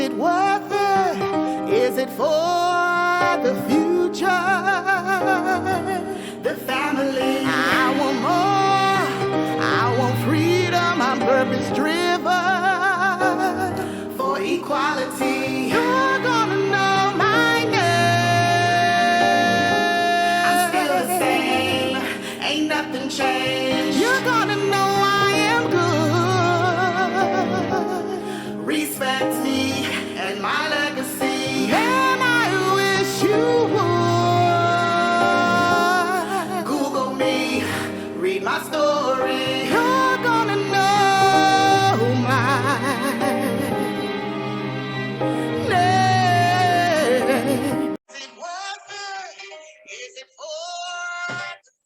it worth it? Is it for the future? The family. I want more. I want freedom. I'm purpose driven for equality. You're gonna know my name. I'm still the same. Ain't nothing changed. You're gonna know I am good. Respect me and my legacy. And I wish you would Google me, read my story. You're gonna know my name. Is it worth it? Is it for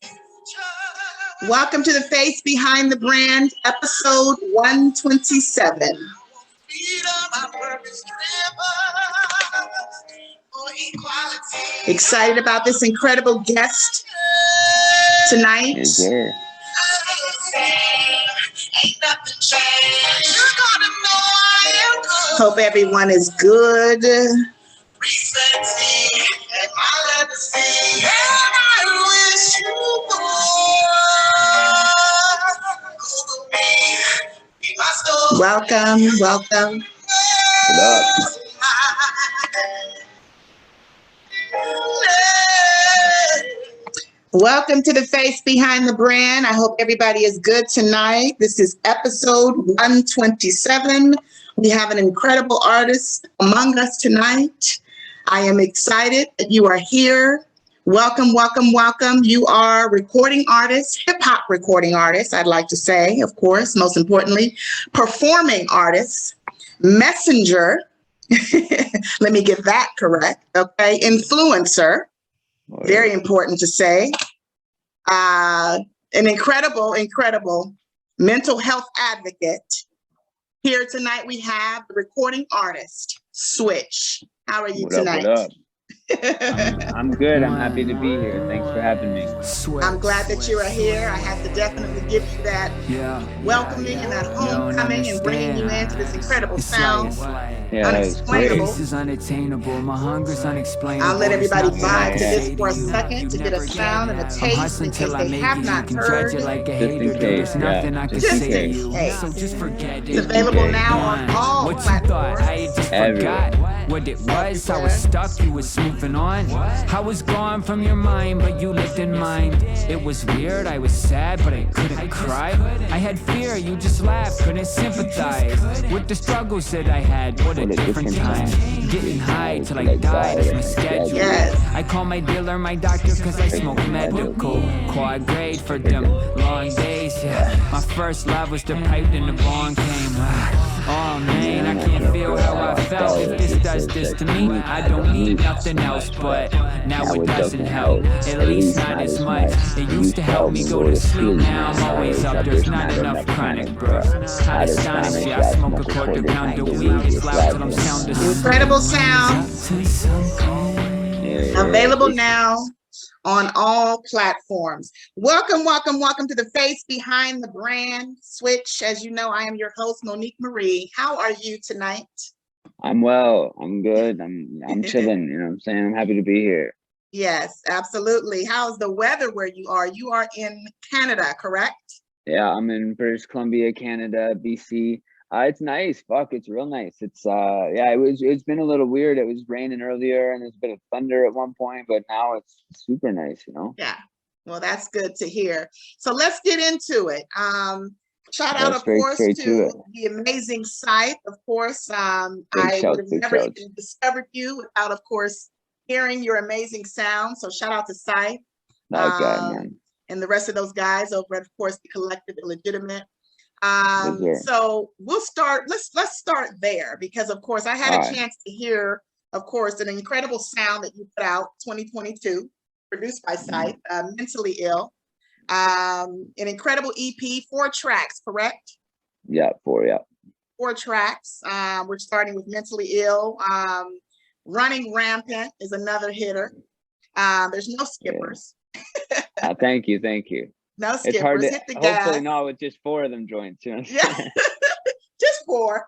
the future? Welcome to the Face Behind the Brand, episode 127. Excited about this incredible guest tonight. Yes, sir. Hope everyone is good. Welcome, welcome. What up? Welcome to the Face Behind the Brand. I hope everybody is good tonight. This is episode 127. We have an incredible artist among us tonight. I am excited that you are here. Welcome, welcome, welcome. You are recording artist, hip-hop recording artist, I'd like to say, of course, most importantly, performing artist, messenger, let me get that correct, okay, influencer, very important to say, an incredible mental health advocate. Here tonight we have the recording artist, Switch. How are you tonight? What up? I'm good. I'm happy to be here. Thanks for having me. I'm glad that you are here. I have to definitely give you that welcoming and that homecoming and bringing you into this incredible sound. Unexplainable. I'll let everybody vibe to this for a second to get a sound and a taste in case they have not heard. Just in case. Just in case. It's available now on all platforms. Everywhere. What it was, I was stuck, you was moving on. I was gone from your mind, but you lived in mine. It was weird, I was sad, but I couldn't cry. I had fear, you just laughed, couldn't sympathize with the struggles that I had. What a different time. Getting high till I died is my schedule. I call my dealer my doctor cause I smoke medical. Quad grade for them long days, My first love was the pipe and the bong came. Oh man, I can't feel how I felt. If this does this to me, I don't need nothing else. But now it doesn't help, at least not as much. It used to help me go to sleep, now I'm always up. There's not enough chronic, bro. I'd astonish you, I smoke a quarter pound a week. It's loud till I'm sound asleep. Incredible sound. Available now on all platforms. Welcome, welcome, welcome to the Face Behind the Brand, Switch. As you know, I am your host, Monique Marie. How are you tonight? I'm well. I'm good. I'm chilling. You know what I'm saying? I'm happy to be here. Yes, absolutely. How's the weather where you are? You are in Canada, correct? Yeah, I'm in British Columbia, Canada, BC. It's nice. Fuck, it's real nice. It's it's been a little weird. It was raining earlier and there's a bit of thunder at one point, but now it's super nice, you know? Yeah. Well, that's good to hear. So let's get into it. Shout out, of course, to the amazing SYTHE. Of course, I would have never even discovered you without, of course, hearing your amazing sound. So shout out to SYTHE. And the rest of those guys over at, of course, the Collective Illegitimate. So we'll start, let's start there because of course I had a chance to hear, of course, an incredible sound that you put out 2022, produced by SYTHE, Mentally Ill. An incredible EP, 4 tracks, correct? Yeah, 4 tracks. We're starting with Mentally Ill. Running Rampant is another hitter. There's no skippers. Thank you. No skippers. It's hard to, hit the gas. Hopefully not with just 4 of them joints. You know? Yeah, just 4.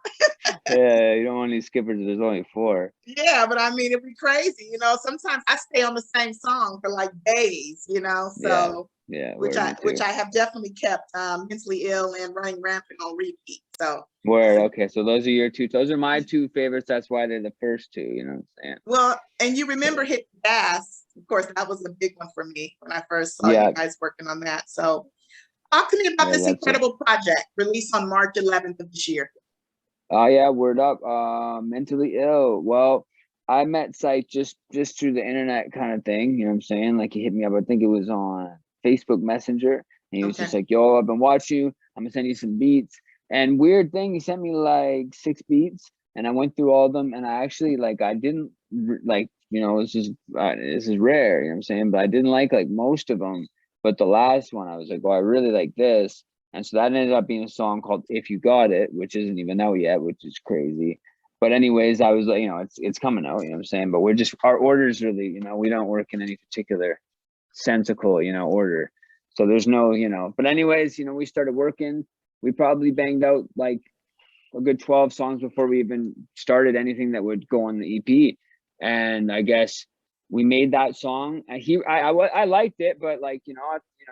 Yeah, you don't want any skippers. There's only 4. Yeah, but I mean, it'd be crazy, you know. Sometimes I stay on the same song for like days, you know. Yeah, So, yeah. which Word, me too. I have definitely kept mentally ill and running rampant on repeat. So, Word. Okay, so those are your 2. Those are my 2 favorites. That's why they're the first 2. You know what I'm saying? well, and you remember Hit Gas? Of course, that was a big one for me when I first saw Yeah, you guys working on that. So, talk to me about yeah. this That's it. incredible project released on March 11th of this year. Oh yeah, word up. Mentally ill. Well, I met Sight just through the internet kind of thing. You know what I'm saying? Like he hit me up. I think it was on Facebook Messenger, and he was Okay. just like, "Yo, I've been watching you. I'm gonna send you some beats." And weird thing, he sent me like 6 beats, and I went through all of them, and I actually like I didn't like this is rare. You know what I'm saying? But I didn't like most of them. But the last one, I was like, "Oh, I really like this." And so that ended up being a song called If You Got It, which isn't even out yet, which is crazy. But anyways, I was like, it's coming out, you know what I'm saying? But we're just, our orders really, we don't work in any particular sensical, order. So there's no, but anyways, we started working. We probably banged out like a good 12 songs before we even started anything that would go on the EP. And I guess we made that song, and I liked it, but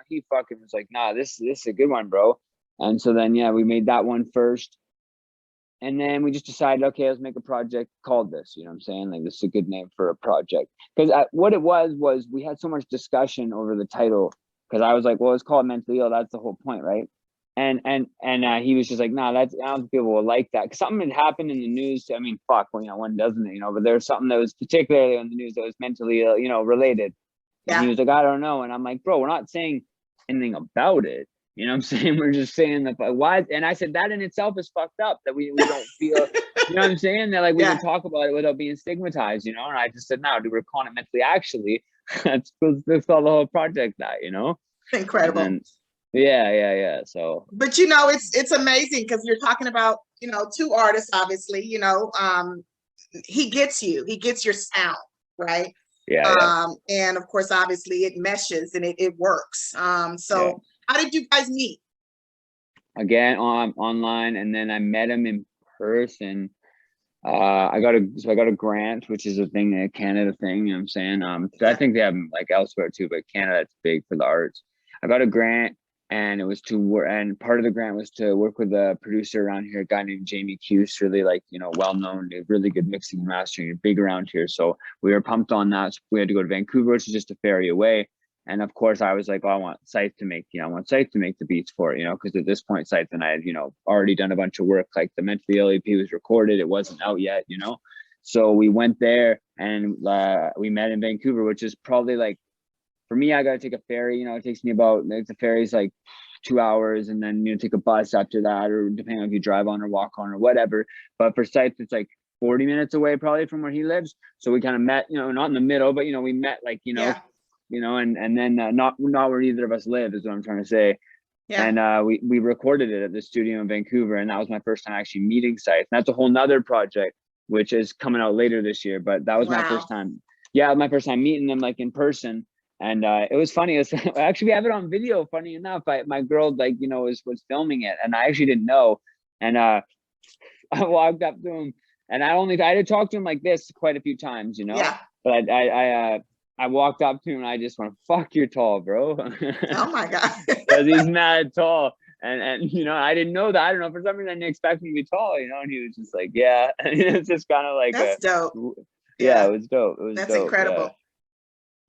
he fucking was like, nah, this is a good one, bro. And so then we made that one first, and then we just decided, okay, let's make a project called this. You know what I'm saying? Like, this is a good name for a project, because what it was we had so much discussion over the title, because I was like, well, it's called Mentally Ill. That's the whole point, right? And he was just like, nah, I don't think people will like that, because something had happened in the news. I mean, fuck, well, when doesn't it, but there's something that was particularly on the news that was mentally ill, related. And he was like, I don't know. And I'm like, bro, we're not saying anything about it. You know what I'm saying? We're just saying that why. And I said that in itself is fucked up, that we don't feel, you know what I'm saying? That like we can talk about it without being stigmatized, And I just said, no, dude, we're calling it Mentally Actually. That's call the whole project that, Incredible. And then, yeah. So, but it's amazing, because you're talking about 2 artists, obviously. He gets your sound, right? yeah. And of course, obviously, it meshes and it works. So how did you guys meet? Again, online, and then I met him in person. I got a grant, which is a thing, a Canada thing, you know what I'm saying? I think they have them like elsewhere too, but Canada, it's big for the arts. I got a grant, and it was to work, and part of the grant was to work with a producer around here, a guy named Jamie Cuse, really well-known, really good mixing and mastering, big around here. So we were pumped on that. So we had to go to Vancouver, which is just a ferry away. And of course, I was like, I want SYTHE to make, the beats for it, because at this point, SYTHE and I had, already done a bunch of work. Like the Mentally Ill EP was recorded, it wasn't out yet, So we went there, and we met in Vancouver, which is probably like, for me, I got to take a ferry. It takes me about, the ferry's like 2 hours, and then take a bus after that, or depending on if you drive on or walk on or whatever. But for SYTHE, it's like 40 minutes away probably from where he lives. So we kind of met, not in the middle, but we met like and then not where either of us live is what I'm trying to say. Yeah. And we recorded it at the studio in Vancouver, and that was my first time actually meeting SYTHE. And that's a whole nother project which is coming out later this year. But that was my first time. Yeah, my first time meeting them like in person. And it was funny. Actually, we have it on video. Funny enough, my girl was filming it, and I actually didn't know. And I walked up to him, and I had to talk to him like this quite a few times, Yeah. But I walked up to him, and I just went, "Fuck, you're tall, bro." Oh my god. Because he's mad tall. And I didn't know that. I don't know, for some reason I didn't expect him to be tall, and he was just like, yeah. And it's just kind of like that's dope. Yeah, it was dope. That's dope, incredible. Yeah.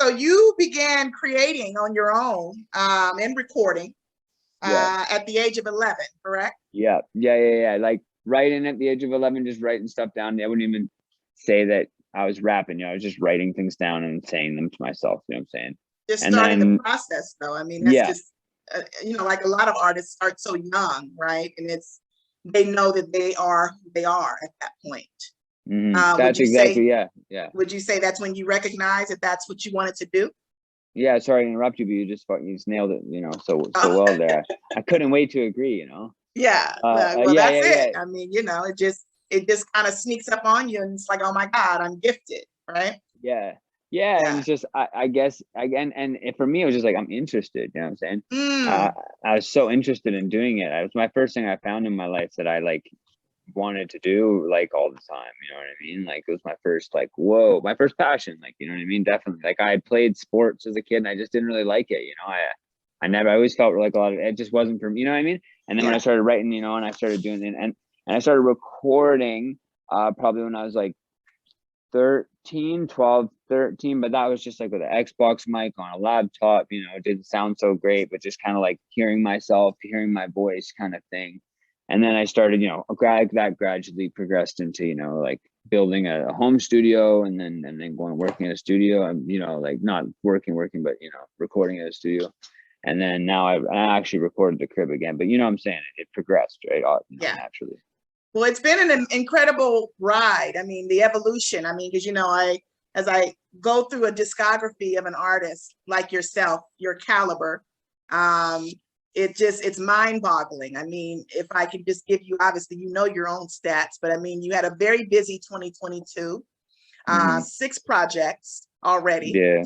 So you began creating on your own and recording at the age of 11, correct? Yeah. Like writing at the age of 11, just writing stuff down. I wouldn't even say that I was rapping. I was just writing things down and saying them to myself. You know what I'm saying? Just starting the process, though. I mean, that's just like a lot of artists start so young, right? And they know that they are who they are at that point. Mm-hmm. That's exactly, yeah. Would you say that's when you recognize that that's what you wanted to do? Yeah, sorry to interrupt you, but you just nailed it, so well there. I couldn't wait to agree, Yeah, well, that's it. I mean, it just kind of sneaks up on you, and it's like, oh my God, I'm gifted, right? Yeah. And it's just, I guess, again, and for me, it was just like, I'm interested, you know what I'm saying? I was so interested in doing it. It was my first thing I found in my life that I wanted to do like all the time, you know what I mean? Like it was my first, like, whoa, my first passion, like, you know what I mean? Definitely. Like I had played sports as a kid and I just didn't really like it, you know. I always felt like a lot of it just wasn't for me, you know what I mean? And then when I started writing, you know, and I started doing it, and I started recording probably when I was like 13, 12, 13, but that was just like with an Xbox mic on a laptop, you know. It didn't sound so great, but just kind of like hearing myself, hearing my voice kind of thing. And then I started, you know, that gradually progressed into, you know, like building a home studio, and then going working in a studio, and, you know, like not working, but, you know, recording in a studio. And then now I actually recorded the crib again, but you know what I'm saying? It progressed, right? You know, naturally. Well, it's been an incredible ride. I mean, the evolution. I mean, because, you know, as I go through a discography of an artist like yourself, your caliber, it's mind-boggling. I mean, if I could just give you, obviously, you know, your own stats, but I mean, you had a very busy 2022, 6 projects already. Yeah.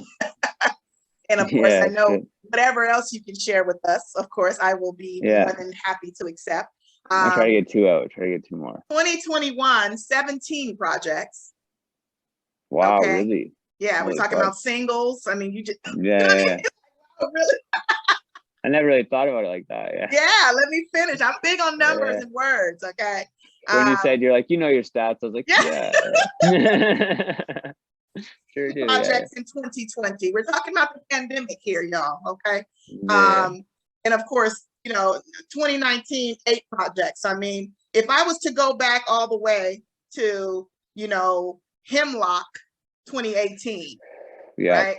And of course, I know whatever else you can share with us, of course, I will be more than happy to accept. I'll try to get 2 out. Try to get 2 more. 2021, 17 projects. Wow, really? Yeah, we're talking about singles. I mean, you just really. I never really thought about it like that. Yeah, let me finish. I'm big on numbers and words. Okay. When you said, you're like, you know your stats, I was like, yeah. Sure do. Projects in 2020. We're talking about the pandemic here, y'all. Okay. And of course, you know, 2019, 8 projects. I mean, if I was to go back all the way to, you know, Hemlock 2018, right?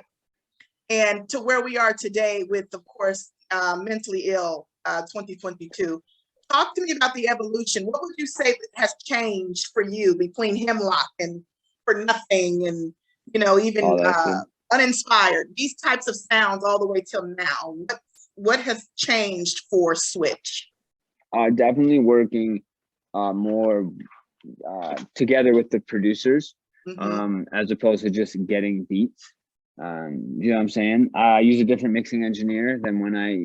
And to where we are today with, of course, Mentally Ill 2022. Talk to me about the evolution. What would you say that has changed for you between Hemlock and For Nothing, and, you know, even Uninspired, these types of sounds all the way till now? What has changed for Switch? Definitely working more together with the producers, as opposed to just getting beats. You know what I'm saying? I use a different mixing engineer than when I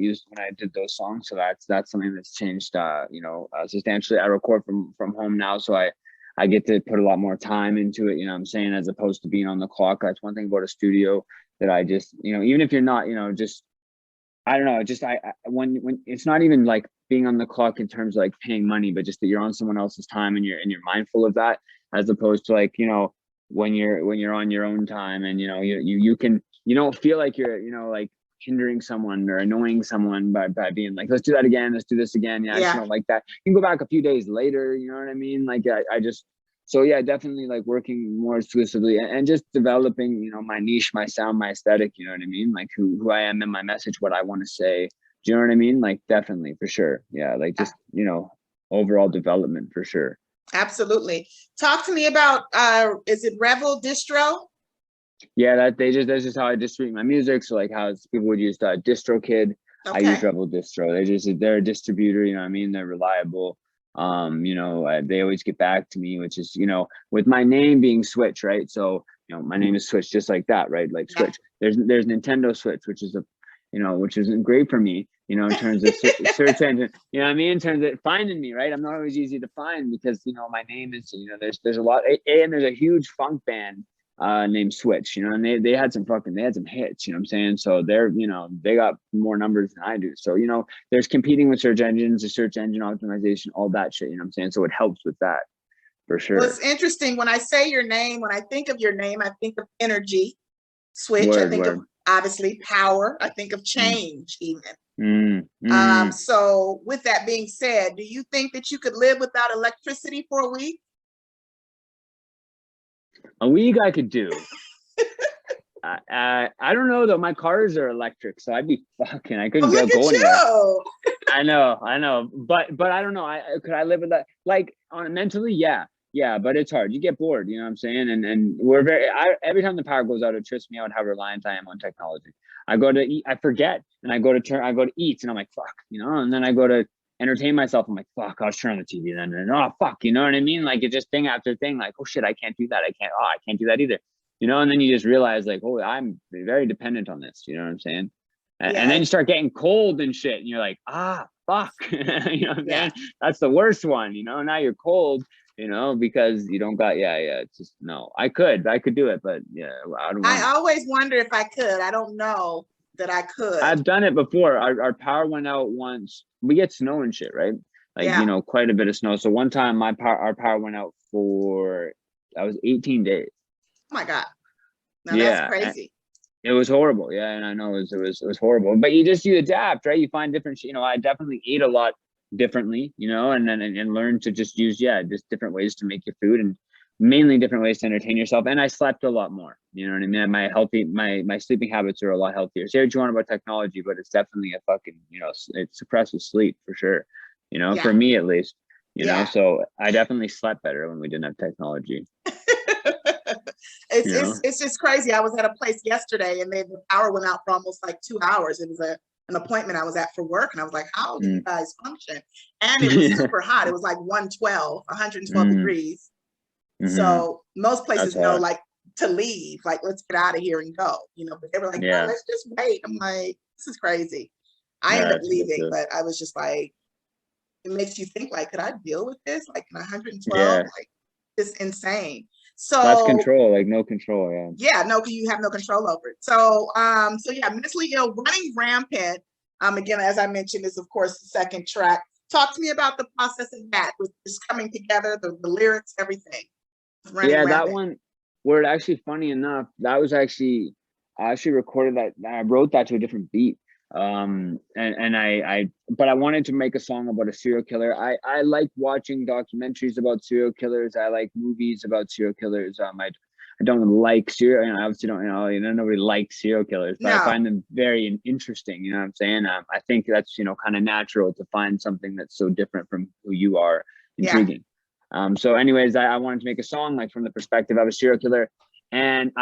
did those songs. So that's something that's changed, you know, substantially. I record from home now, so I get to put a lot more time into it, you know what I'm saying, as opposed to being on the clock. That's one thing about a studio that I just, you know, even if you're not, you know, just, I don't know, just when it's not even like being on the clock in terms of like paying money, but just that you're on someone else's time and you're mindful of that, as opposed to like, you know, when you're on your own time, and, you know, you don't feel like you're, you know, like hindering someone or annoying someone by being like, let's do that again, let's do this again. I just don't like that. You can go back a few days later, you know what I mean? Like I just, so yeah, definitely like working more exclusively and just developing, you know, my niche, my sound, my aesthetic, you know what I mean? Like who I am in my message, what I want to say. Do you know what I mean? Like definitely, for sure. Yeah, like just, you know, overall development for sure. Absolutely. Talk to me about, is it Rebel Distro? Yeah, that's just how I distribute my music. So like how people would use DistroKid. I use Rebel Distro. They're a distributor, you know what I mean? They're reliable. You know, they always get back to me, which is, you know, with my name being Switch, right? So, you know, my name is Switch, just like that, right? Like Switch. There's Nintendo Switch, which is which isn't great for me, you know, in terms of search engine, you know what I mean? In terms of finding me, right? I'm not always easy to find because, you know, my name is, you know, there's a lot, and there's a huge funk band named Switch, you know, and they had some hits, you know what I'm saying? So they're, you know, they got more numbers than I do. So, you know, there's competing with search engines, the search engine optimization, all that shit, you know what I'm saying? So it helps with that for sure. Well, it's interesting when I say your name, when I think of your name, I think of energy, Switch. I think of obviously power. I think of change even. So with that being said, do you think that you could live without electricity for a week? A week I could do. I don't know though. My cars are electric, so I'd be fucking. I couldn't go anywhere. I know, but I don't know. Could I live with that? Like mentally, yeah, but it's hard. You get bored, you know what I'm saying? And we're every time the power goes out, it trips me out how reliant I am on technology. I go to eat, I forget, and I go to eat, and I'm like, fuck, you know, and then I go to entertain myself. I'm like, fuck, I'll turn on the TV then. And oh, fuck, you know what I mean? Like it's just thing after thing, like, oh shit, I can't do that. I can't do that either. You know, and then you just realize like, oh, I'm very dependent on this. You know what I'm saying? And then you start getting cold and shit. And you're like, fuck. You know what I'm Yeah. saying? That's the worst one, you know. Now you're cold, you know, because you don't got, it's just, no, I could do it, but yeah, I don't want I always wonder if I could. I don't know that I could. I've done it before. Our power went out once. We get snow and shit, right? Like, Yeah. you know, quite a bit of snow. So one time our power went out for, that was 18 days. Oh my God. Now Yeah, that's crazy. it was horrible. Yeah, and I know it was horrible. But you adapt, right? You find different, you know, I definitely ate a lot differently, you know, and then and learn to just use, just different ways to make your food, and mainly different ways to entertain yourself. And I slept a lot more, you know what I mean? My sleeping habits are a lot healthier. Say what you want about technology, but it's definitely a fucking, you know, it suppresses sleep for sure, you know, for me at least, you know. So I definitely slept better when we didn't have technology. It's just crazy. I was at a place yesterday and the power went out for almost like 2 hours. It was an appointment I was at for work, and I was like, how do you guys function? And it was super hot. It was like 112 degrees. So most places know like to leave, like, let's get out of here and go, you know, but they were like, no, let's just wait. I'm like, this is crazy. I ended up leaving, but I was just like, it makes you think, like, could I deal with this? Like 112, like, it's insane. So that's control, like no control. No, because you have no control over it. So mentally ill, running rampant. Again, as I mentioned, is of course the second track. Talk to me about the process of that, with just coming together, the lyrics, everything. That one, where actually, funny enough, that was actually, I actually recorded that. I wrote that to a different beat. But I wanted to make a song about a serial killer. I like watching documentaries about serial killers. I like movies about serial killers. I don't like serial, and I obviously don't, you know, nobody likes serial killers, but I find them very interesting. You know what I'm saying? I think that's, you know, kind of natural to find something that's so different from who you are, intriguing. So anyways, I wanted to make a song like from the perspective of a serial killer, and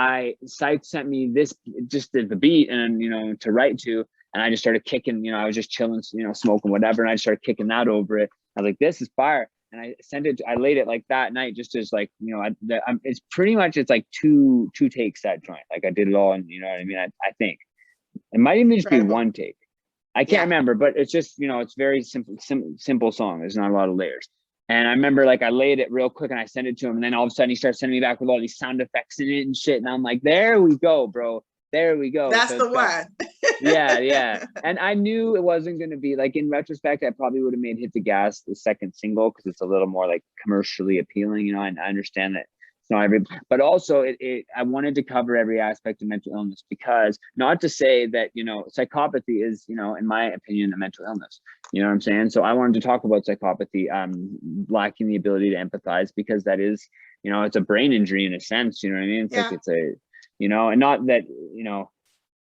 SYTHE sent me this, just the beat, and, you know, to write to. And I just started kicking, you know, I was just chilling, you know, smoking whatever. And I started kicking that over it. I was like, this is fire. And I laid it like that night, just as like, you know, it's pretty much, it's like two takes, that joint. Like I did it all. And you know what I mean? I think it might even just be one take. I can't remember, but it's just, you know, it's very simple song. There's not a lot of layers. And I remember like I laid it real quick and I sent it to him. And then all of a sudden he starts sending me back with all these sound effects in it and shit. And I'm like, there we go, bro. There we go. That's the one. Yeah. And I knew it wasn't going to be, like, in retrospect, I probably would have made Hit the Gas the second single, because it's a little more like commercially appealing. You know, I understand that it's not every, but also I wanted to cover every aspect of mental illness, because not to say that, you know, psychopathy is, you know, in my opinion, a mental illness. You know what I'm saying? So I wanted to talk about psychopathy, lacking the ability to empathize, because that is, you know, it's a brain injury in a sense. You know what I mean? It's like, it's a, you know, and not that, you know,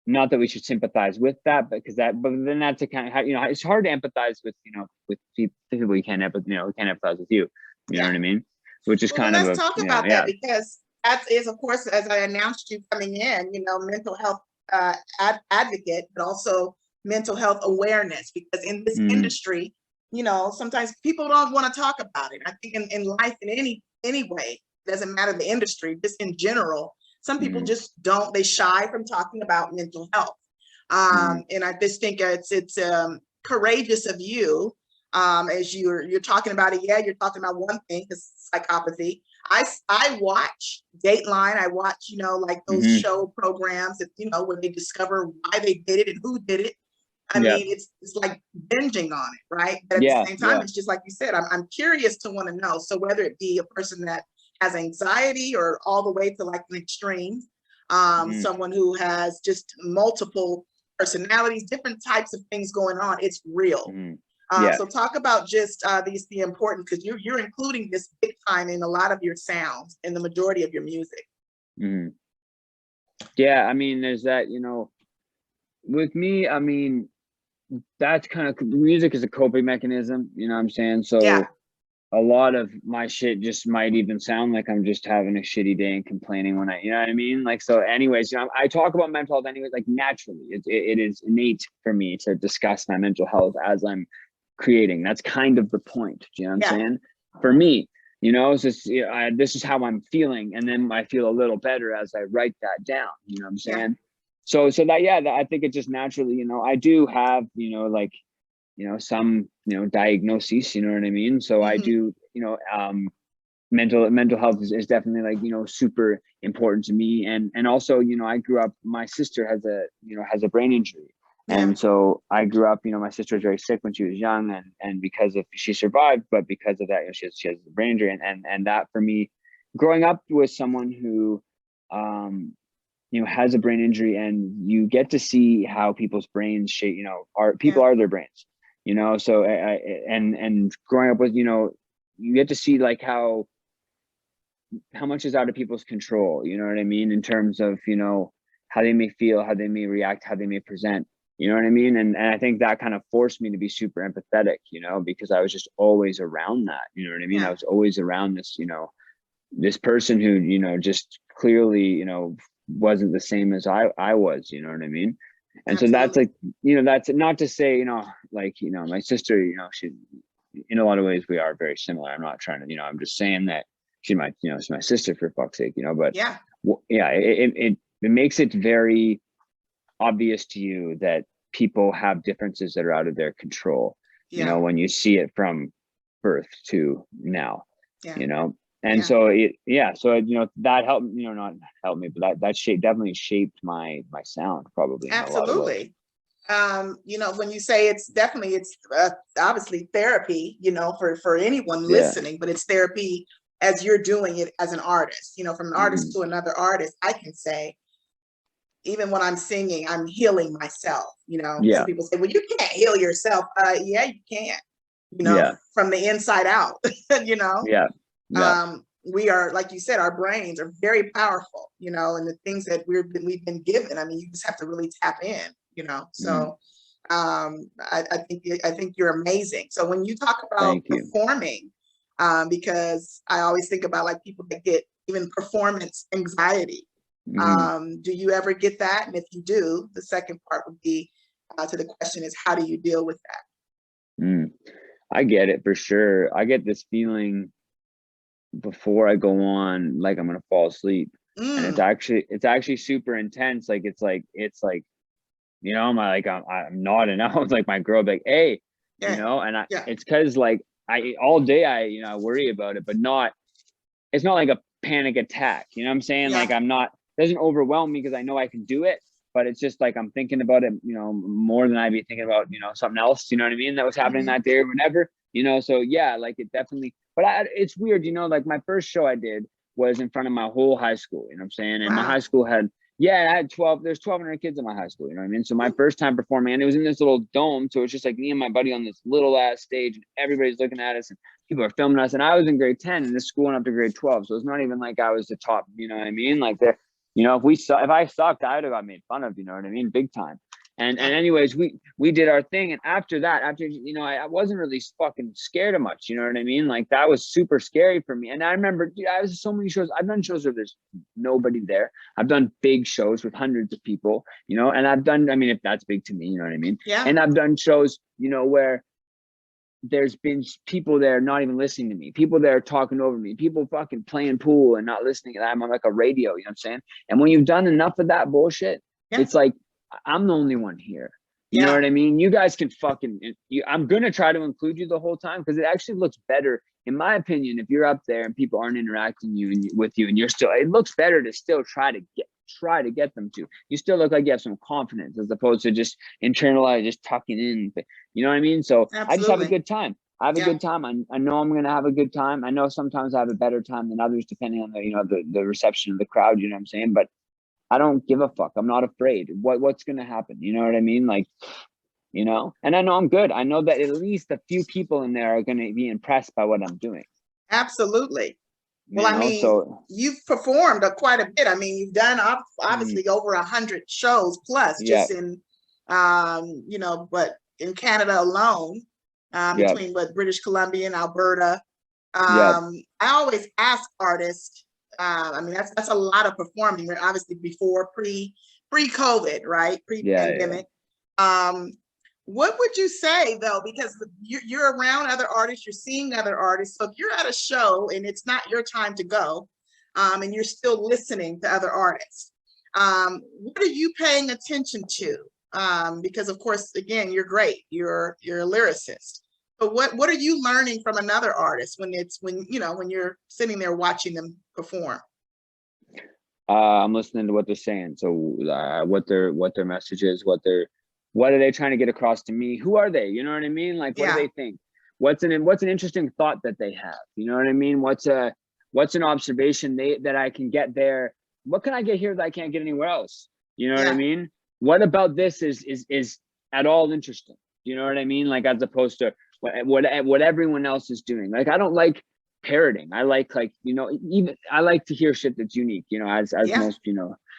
not that we should sympathize with that, but then that's a kind of, you know, it's hard to empathize with, you know, with people you can't empathize, you know, who can't empathize with you. You know what I mean? Which is kind of, let's talk about that, because that is, of course, as I announced you coming in, you know, mental health advocate, but also mental health awareness, because in this industry, you know, sometimes people don't want to talk about it. I think in life, in any way, it doesn't matter the industry, just in general. Some people just don't, they shy from talking about mental health. And I just think it's courageous of you, as you're talking about it. Yeah, you're talking about one thing, because psychopathy. I watch Dateline. I watch, you know, like those show programs that, you know, where they discover why they did it and who did it. I mean, it's like binging on it, right? But at the same time, it's just like you said, I'm curious to want to know. So whether it be a person that has anxiety, or all the way to like an extreme, someone who has just multiple personalities, different types of things going on, it's real. So talk about just the importance, because you're including this big time in a lot of your sounds, in the majority of your music. Yeah, I mean, there's that, you know, with me, I mean, that's kind of, music is a coping mechanism, you know what I'm saying? So a lot of my shit just might even sound like I'm just having a shitty day and complaining when you know what I mean? Like, so anyways, you know, I talk about mental health anyways, like naturally, it is innate for me to discuss my mental health as I'm creating. That's kind of the point. Do you know what I'm saying? For me, you know, it's just, this is how I'm feeling. And then I feel a little better as I write that down. You know what I'm saying? So that, I think it just naturally, you know, I do have, you know, like, some, diagnoses, you know what I mean? So I do, mental health is definitely like, super important to me. And also, I grew up, my sister has a brain injury. And so I grew up, my sister was very sick when she was young, and because of, she survived, but because of that, she has a brain injury. And that for me, growing up with someone who, has a brain injury, and you get to see how people's brains shape, are their brains, so and growing up with, you get to see like how much is out of people's control, you know what I mean? In terms of, how they may feel, how they may react, how they may present. You know what I mean? And I think that kind of forced me to be super empathetic, because I was just always around that, you know what I mean? I was always around this, this person who, just clearly, wasn't the same as I was, you know what I mean? And so that's like, that's not to say, my sister, she, in a lot of ways we are very similar. I'm not trying to, I'm just saying that she's my sister, for fuck's sake, but it makes it very obvious to you that people have differences that are out of their control, when you see it from birth to now, and so that helped, not helped me, but that definitely shaped my sound, probably. Absolutely. When you say it's obviously therapy, for anyone listening, but it's therapy as you're doing it as an artist, from an artist to another artist. I can say, even when I'm singing, I'm healing myself, Some people say, well, you can't heal yourself. Yeah, you can, from the inside out, we are, like you said, our brains are very powerful, and the things that we've been given, I mean, you just have to really tap in, so I think you're amazing. So when you talk about performing, because I always think about like people that get even performance anxiety. Do you ever get that? And if you do, the second part would be to the question is, how do you deal with that? I get it for sure. I get this feeling before I go on, like I'm gonna fall asleep, and it's actually super intense. Like it's like I'm nodding out, like my girl be like, hey, and it's because like I all day I worry about it, but it's not like a panic attack. You know what I'm saying? Like doesn't overwhelm me because I know I can do it, but it's just like I'm thinking about it, more than I'd be thinking about, something else, you know what I mean, that was happening that day or whatever, so like it definitely, but it's weird, like my first show I did was in front of my whole high school, you know what I'm saying? And my high school had, I had there's 1,200 kids in my high school, you know what I mean? So my first time performing, and it was in this little dome, so it's just like me and my buddy on this little ass stage, and everybody's looking at us, and people are filming us, and I was in grade 10, and this school went up to grade 12, so it's not even like I was the top, you know what I mean? Like if I sucked, I would have got made fun of, you know what I mean? Big time. And anyways, we did our thing. And after that, I wasn't really fucking scared of much, you know what I mean? Like that was super scary for me. And I remember, I was so many shows. I've done shows where there's nobody there. I've done big shows with hundreds of people, and I've done, if that's big to me, you know what I mean? Yeah. And I've done shows, where there's been people there not even listening to me, people there talking over me, people fucking playing pool and not listening. And I'm on like a radio, you know what I'm saying? And when you've done enough of that bullshit, it's like, I'm the only one here. You know what I mean? You guys can I'm going to try to include you the whole time, because it actually looks better, in my opinion, if you're up there and people aren't interacting with you and you're still, it looks better to still try to get them to. You still look like you have some confidence, as opposed to just internalize, just tucking in. You know what I mean? So I just have a good time. I have a good time. I know I'm going to have a good time. I know sometimes I have a better time than others, depending on the reception of the crowd, you know what I'm saying? But I don't give a fuck. I'm not afraid. What's going to happen? You know what I mean? Like, and I know I'm good. I know that at least a few people in there are going to be impressed by what I'm doing. Absolutely. Well, you've performed quite a bit. I mean, you've done obviously over 100 shows plus, just in, but in Canada alone, between British Columbia and Alberta. I always ask artists, that's a lot of performing, obviously before pre-COVID, right? Pre-pandemic. What would you say though, because you're around other artists, you're seeing other artists. So if you're at a show and it's not your time to go, and you're still listening to other artists, what are you paying attention to because of course, again, you're great. You're a lyricist. But what are you learning from another artist when you're sitting there watching them perform? I'm listening to what they're saying. So what their message is, what are they trying to get across to me? Who are they? You know what I mean? Like, what do they think? What's an interesting thought that they have? You know what I mean? What's an observation that I can get there? What can I get here that I can't get anywhere else? You know what I mean? What about this is at all interesting? You know what I mean? Like, as opposed to what everyone else is doing. Like, I don't like parroting. I like even I like to hear shit that's unique, as most,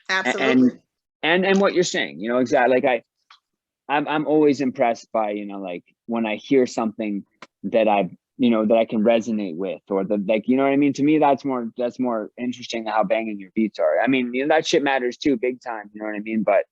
Absolutely. And what you're saying, exactly. Like I'm always impressed by, like when I hear something that that I can resonate with, or like, you know what I mean? To me, that's more interesting than how banging your beats are. I mean, that shit matters too, big time. You know what I mean? But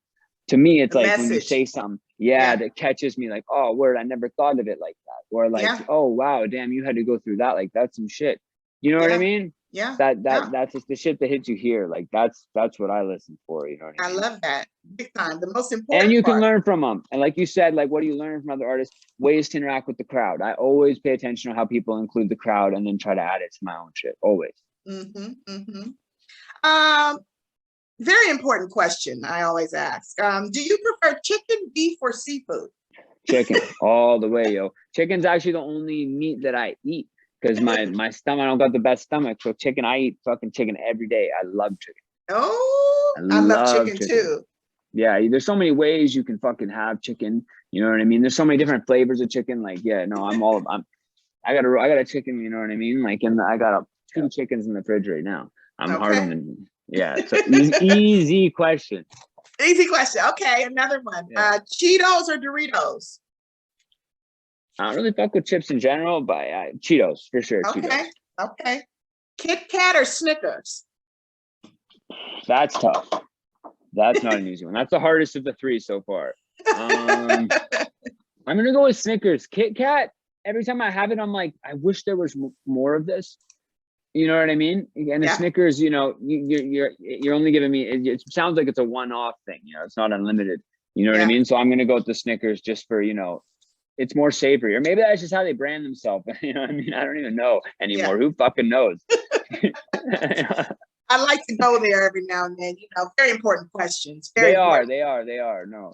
to me, it's like when you say something, that catches me, like, oh, word, I never thought of it like that. Or like, oh, wow, damn, you had to go through that. Like, that's some shit. You know what I mean? Yeah. That's just the shit that hits you here. Like, that's what I listen for. You know what I mean? I love that. Big time. The most important And you part. can learn from them. And like you said, like, what do you learn from other artists? Ways to interact with the crowd. I always pay attention to how people include the crowd and then try to add it to my own shit. Always. Very important question I always ask. Do you prefer chicken, beef, or seafood? Chicken all the way, yo. Chicken's actually the only meat that I eat because my stomach, I don't got the best stomach. So chicken, I eat fucking chicken every day. I love chicken. Oh, I love chicken too. Yeah, there's so many ways you can fucking have chicken. You know what I mean? There's so many different flavors of chicken. Like, I got a chicken, you know what I mean? Like, I got 2 chickens in the fridge right now. I'm harder than, so easy question. Easy question. Okay, another one. Cheetos or Doritos? I don't really fuck with chips in general, but Cheetos for sure. Okay. Cheetos. Okay. Kit Kat or Snickers? That's tough. That's not an easy one. That's the hardest of the 3 so far. I'm gonna go with Snickers. Kit Kat, every time I have it, I'm like, I wish there was more of this. You know what I mean? And the Snickers, you're only giving me. It sounds like it's a one-off thing. It's not unlimited. You know what I mean? So I'm gonna go with the Snickers just for it's more savory, or maybe that's just how they brand themselves. You know what I mean? I don't even know anymore. Who fucking knows? I like to go there every now and then. Very important questions. They are. No.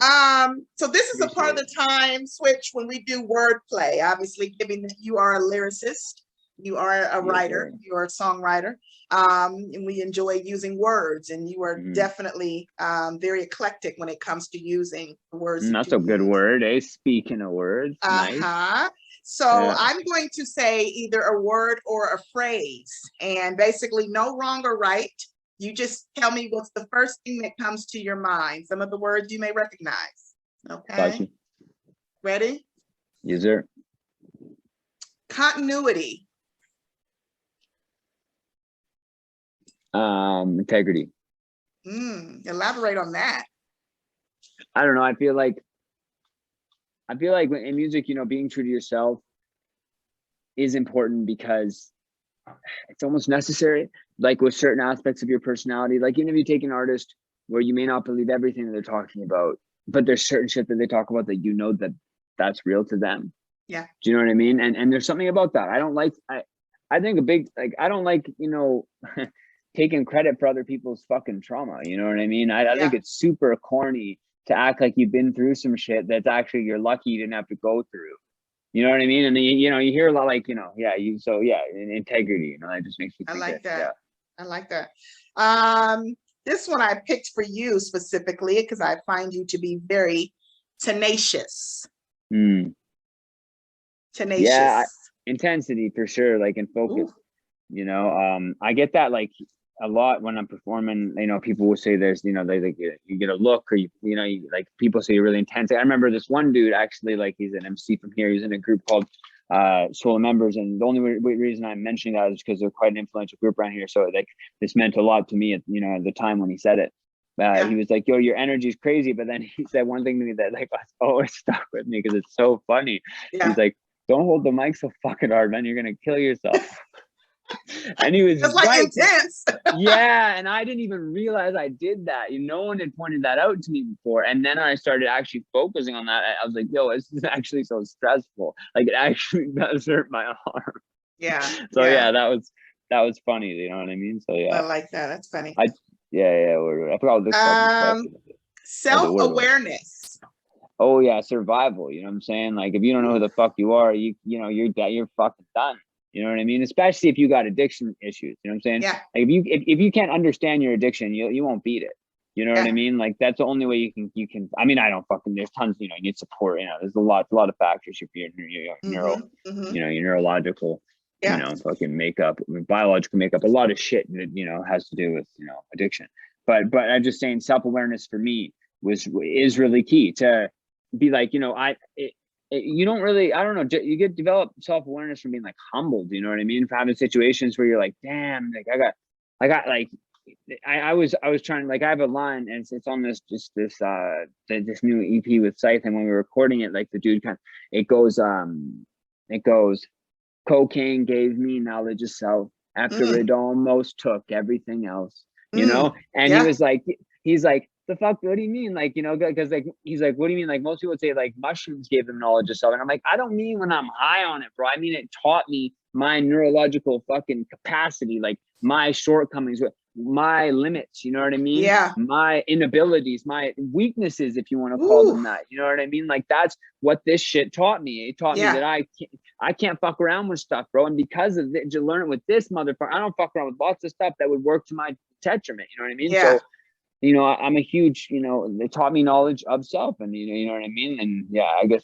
So this is a part of the time switch when we do wordplay. Obviously, given that you are a lyricist, you are a writer, you are a songwriter, and we enjoy using words. And you are definitely very eclectic when it comes to using the words. That's a good word, eh? Speaking of words. Nice. So I'm going to say either a word or a phrase, and basically no wrong or right. You just tell me what's the first thing that comes to your mind. Some of the words you may recognize. Okay. Gotcha. Ready? Yes, sir. Continuity. Integrity. Elaborate on that. I don't know. I feel like in music, being true to yourself is important because it's almost necessary. Like with certain aspects of your personality, like even if you take an artist where you may not believe everything that they're talking about, but there's certain shit that they talk about that that's real to them. Yeah. Do you know what I mean? And there's something about that. I don't like. I think I don't like taking credit for other people's fucking trauma. You know what I mean? I think it's super corny to act like you've been through some shit that's actually you're lucky you didn't have to go through. You know what I mean? And you hear a lot like, integrity, that just makes me think I like that. I like that. This one I picked for you specifically because I find you to be very tenacious. Tenacious. Yeah, intensity for sure, like in focus. Ooh. I get that like a lot when I'm performing. People will say there's, you get a look, or like people say you're really intense. I remember this one dude actually, like he's an MC from here. He's in a group called Solo Members, and the only reason I'm mentioning that is because they're quite an influential group around here. So like this meant a lot to me at the time when he said it. He was like, yo, your energy is crazy. But then he said one thing to me that like always stuck with me because it's so funny. He's like, don't hold the mic so fucking hard, man. You're gonna kill yourself. And he was It's like right. intense. Yeah, and I didn't even realize I did that. No one had pointed that out to me before. And then I started actually focusing on that. I was like, yo, this is actually so stressful. Like, it actually does hurt my arm. Yeah. So yeah, that was funny. You know what I mean? So yeah, I like that. That's funny. I forgot what this fucking question is. Self-awareness. Oh yeah, survival. You know what I'm saying? Like, if you don't know who the fuck you are, you're fucking done. You know what I mean? Especially if you got addiction issues. You know what I'm saying? Yeah. Like, if you can't understand your addiction, you won't beat it. You know what I mean? Like, that's the only way you can. I mean, I don't fucking. There's tons. You need support. There's a lot of factors. Your your neurological, fucking makeup, biological makeup. A lot of shit that has to do with addiction. But I'm just saying, self-awareness for me is really key to be like, you don't really, I don't know, you get develop self-awareness from being like humbled, you know what I mean? For having situations where you're like, damn, like I was trying, like, I have a line, and it's on this new EP with SYTHE, and when we were recording it, like, the dude it goes, cocaine gave me knowledge of self after it almost took everything else, and he's like, the fuck, what do you mean? Like, because like, he's like, what do you mean? Like, most people would say like mushrooms gave them knowledge of self. And I'm like, I don't mean when I'm high on it, bro. I mean, it taught me my neurological fucking capacity, like my shortcomings, my limits, you know what I mean? Yeah. My inabilities, my weaknesses, if you want to call them that, you know what I mean? Like, that's what this shit taught me. It taught me that I can't fuck around with stuff, bro. And because of it, to learn it with this motherfucker, I don't fuck around with lots of stuff that would work to my detriment, you know what I mean? Yeah. So, I'm a huge, they taught me knowledge of self, and you know what I mean? And yeah, I guess,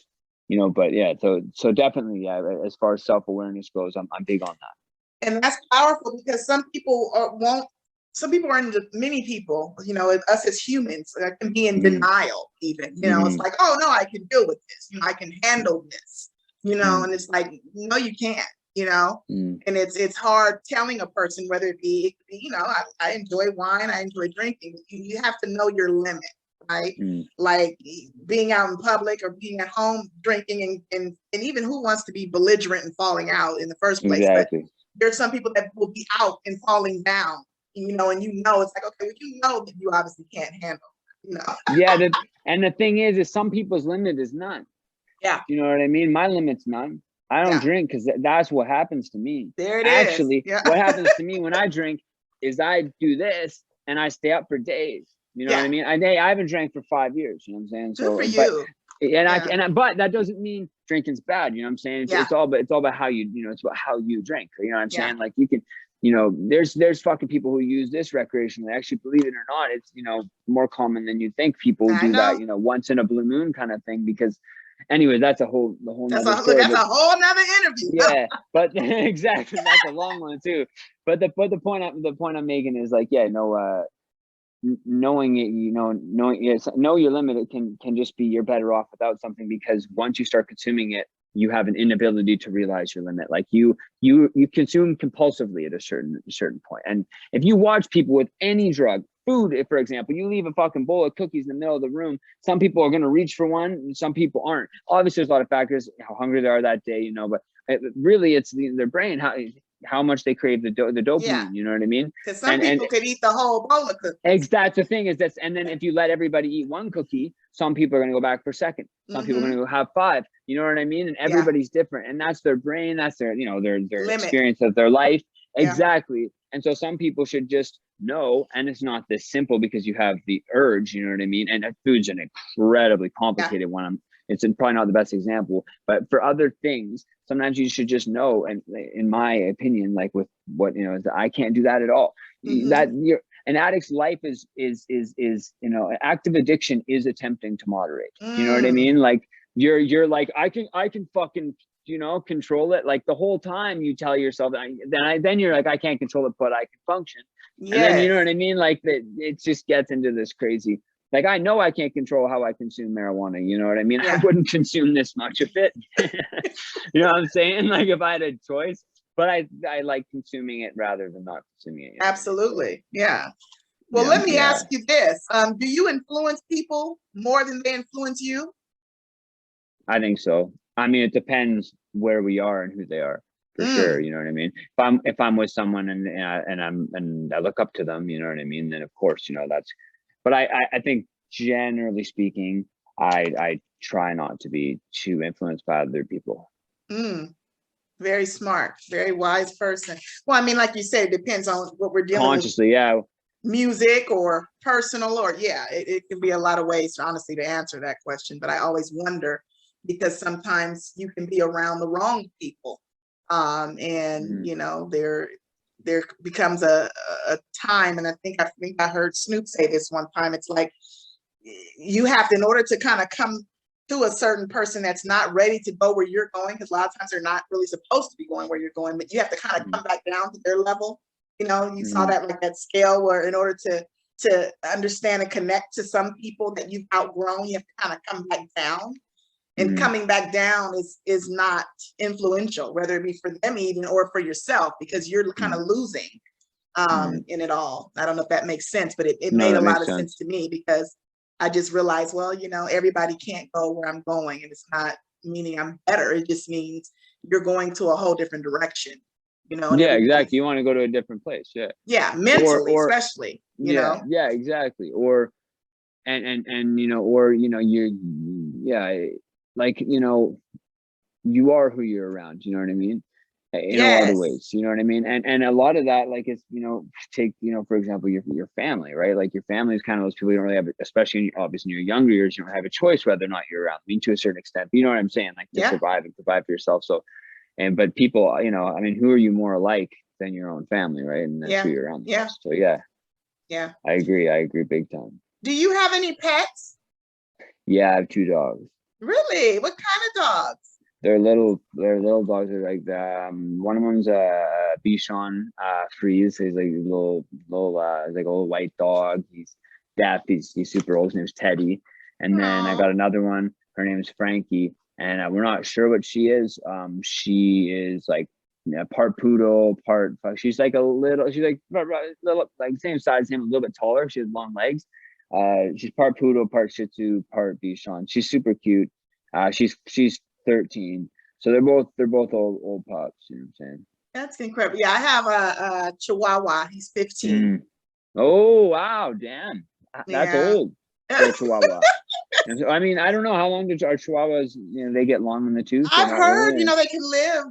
but yeah, so definitely, yeah, as far as self-awareness goes, I'm big on that. And that's powerful, because some people many people, us as humans, can be in denial even, it's like, oh no, I can deal with this, I can handle this, and it's like, no, you can't. And it's hard telling a person, whether it be, I enjoy wine, I enjoy drinking. You have to know your limit, right? Like, being out in public or being at home drinking, and even who wants to be belligerent and falling out in the first place? Exactly. But there's some people that will be out and falling down, it's like, okay, well, that you obviously can't handle, Yeah, and the thing is some people's limit is none. Yeah. You know what I mean? My limit's none. I don't drink because that's what happens to me. There it Actually, is. What happens to me when I drink is I do this and I stay up for days. You know what I mean? I haven't drank for 5 years. You know what I'm saying? Good for you. But that doesn't mean drinking's bad. You know what I'm saying? It's all about how you, it's about how you drink. You know what I'm saying? Like, you can, there's fucking people who use this recreationally. Actually, believe it or not, it's, more common than you think. People do that, once in a blue moon kind of thing, because anyway, that's a whole nother story. That's a whole nother interview. Yeah, but exactly, that's a long one too. But the point I'm making is like, knowing it, know your limit. It can just be, you're better off without something, because once you start consuming it, you have an inability to realize your limit. Like, you consume compulsively at a certain point. And if you watch people with any drug, food, if, for example, you leave a fucking bowl of cookies in the middle of the room, some people are going to reach for one and some people aren't. Obviously, there's a lot of factors, how hungry they are that day, but really it's their brain, how much they crave the dopamine, you know what I mean? Because some people could eat the whole bowl of cookies. That's the thing, and then if you let everybody eat one cookie, some people are going to go back for a second. Some people are going to go have 5, you know what I mean? And everybody's different, and that's their brain, that's their, their experience of their life. Exactly. And so some people should just know, and it's not this simple, because you have the urge, you know what I mean? And food's an incredibly complicated one. It's probably not the best example, but for other things, sometimes you should just know. And in my opinion, like with what, I can't do that at all. That an addict's life is active addiction is attempting to moderate. You know what I mean? Like, you're like, I can fucking, control it. Like, the whole time you tell yourself that, then you're like, I can't control it, but I can function. And then, you know what I mean? Like, it just gets into this crazy, like, I know I can't control how I consume marijuana. You know what I mean? I wouldn't consume this much of it. You know what I'm saying? Like, if I had a choice, but I like consuming it rather than not consuming it. Absolutely. Yeah. Well, let me ask you this. Do you influence people more than they influence you? I think so. I mean, it depends where we are and who they are. for sure. You know what I mean? If I'm with someone and I look up to them, you know what I mean? Then of course, you know, but I think generally speaking, I try not to be too influenced by other people. Very smart, very wise person. Well, I mean, like you said, it depends on what we're dealing Consciously, with. yeah. Music or personal, or it can be a lot of ways, honestly, to answer that question. But I always wonder, because sometimes you can be around the wrong people, and you know, there becomes a time, and I think I heard Snoop say this one time. It's like you have to, in order to kind of come to a certain person that's not ready to go where you're going, because a lot of times they're not really supposed to be going where you're going, but you have to kind of come back down to their level. You know, you saw that, like that scale where in order to understand and connect to some people that you've outgrown, you have to kind of come back down. And coming back down is not influential, whether it be for them even or for yourself, because you're kind of losing in it all. I don't know if that makes sense, but it made a lot of sense to me, because I just realized, well, you know, everybody can't go where I'm going, and it's not meaning I'm better. It just means you're going to a whole different direction. You know, yeah, exactly. You want to go to a different place. Yeah. Yeah. Mentally, especially, you know? Yeah, exactly. Or, and, you know, or, you know, like, you know, you are who you're around, you know what I mean? In a lot of ways, you know what I mean? And a lot of that, like, it's, you know, take, you know, for example, your family, right? Like your family is kind of those people you don't really have, especially obviously in your younger years, you don't have a choice whether or not you're around. I mean, to a certain extent, you know what I'm saying? Like to survive and provide for yourself. So, but people, you know, I mean, who are you more alike than your own family, right? And that's who you're around. Yeah. So yeah. I agree big time. Do you have any pets? Yeah, I have 2 dogs. Really? What kind of dogs? They're little dogs. They're like one of them's a Bichon Frise. He's like little like a little white dog. He's deaf. He's super old. His name's Teddy. And then I got another one. Her name's Frankie. And we're not sure what she is. She is like part poodle, part. She's like she's like little, like same size, a little bit taller. She has long legs. She's part poodle, part Shih Tzu, part Bichon. She's super cute. She's 13. So they're both old pups. You know what I'm saying? That's incredible. Yeah, I have a Chihuahua. He's 15. Oh wow, damn, that's old for a Chihuahua. So, I mean, I don't know how long do our Chihuahuas, you know, they get long in the tooth. I've heard, you know, they can live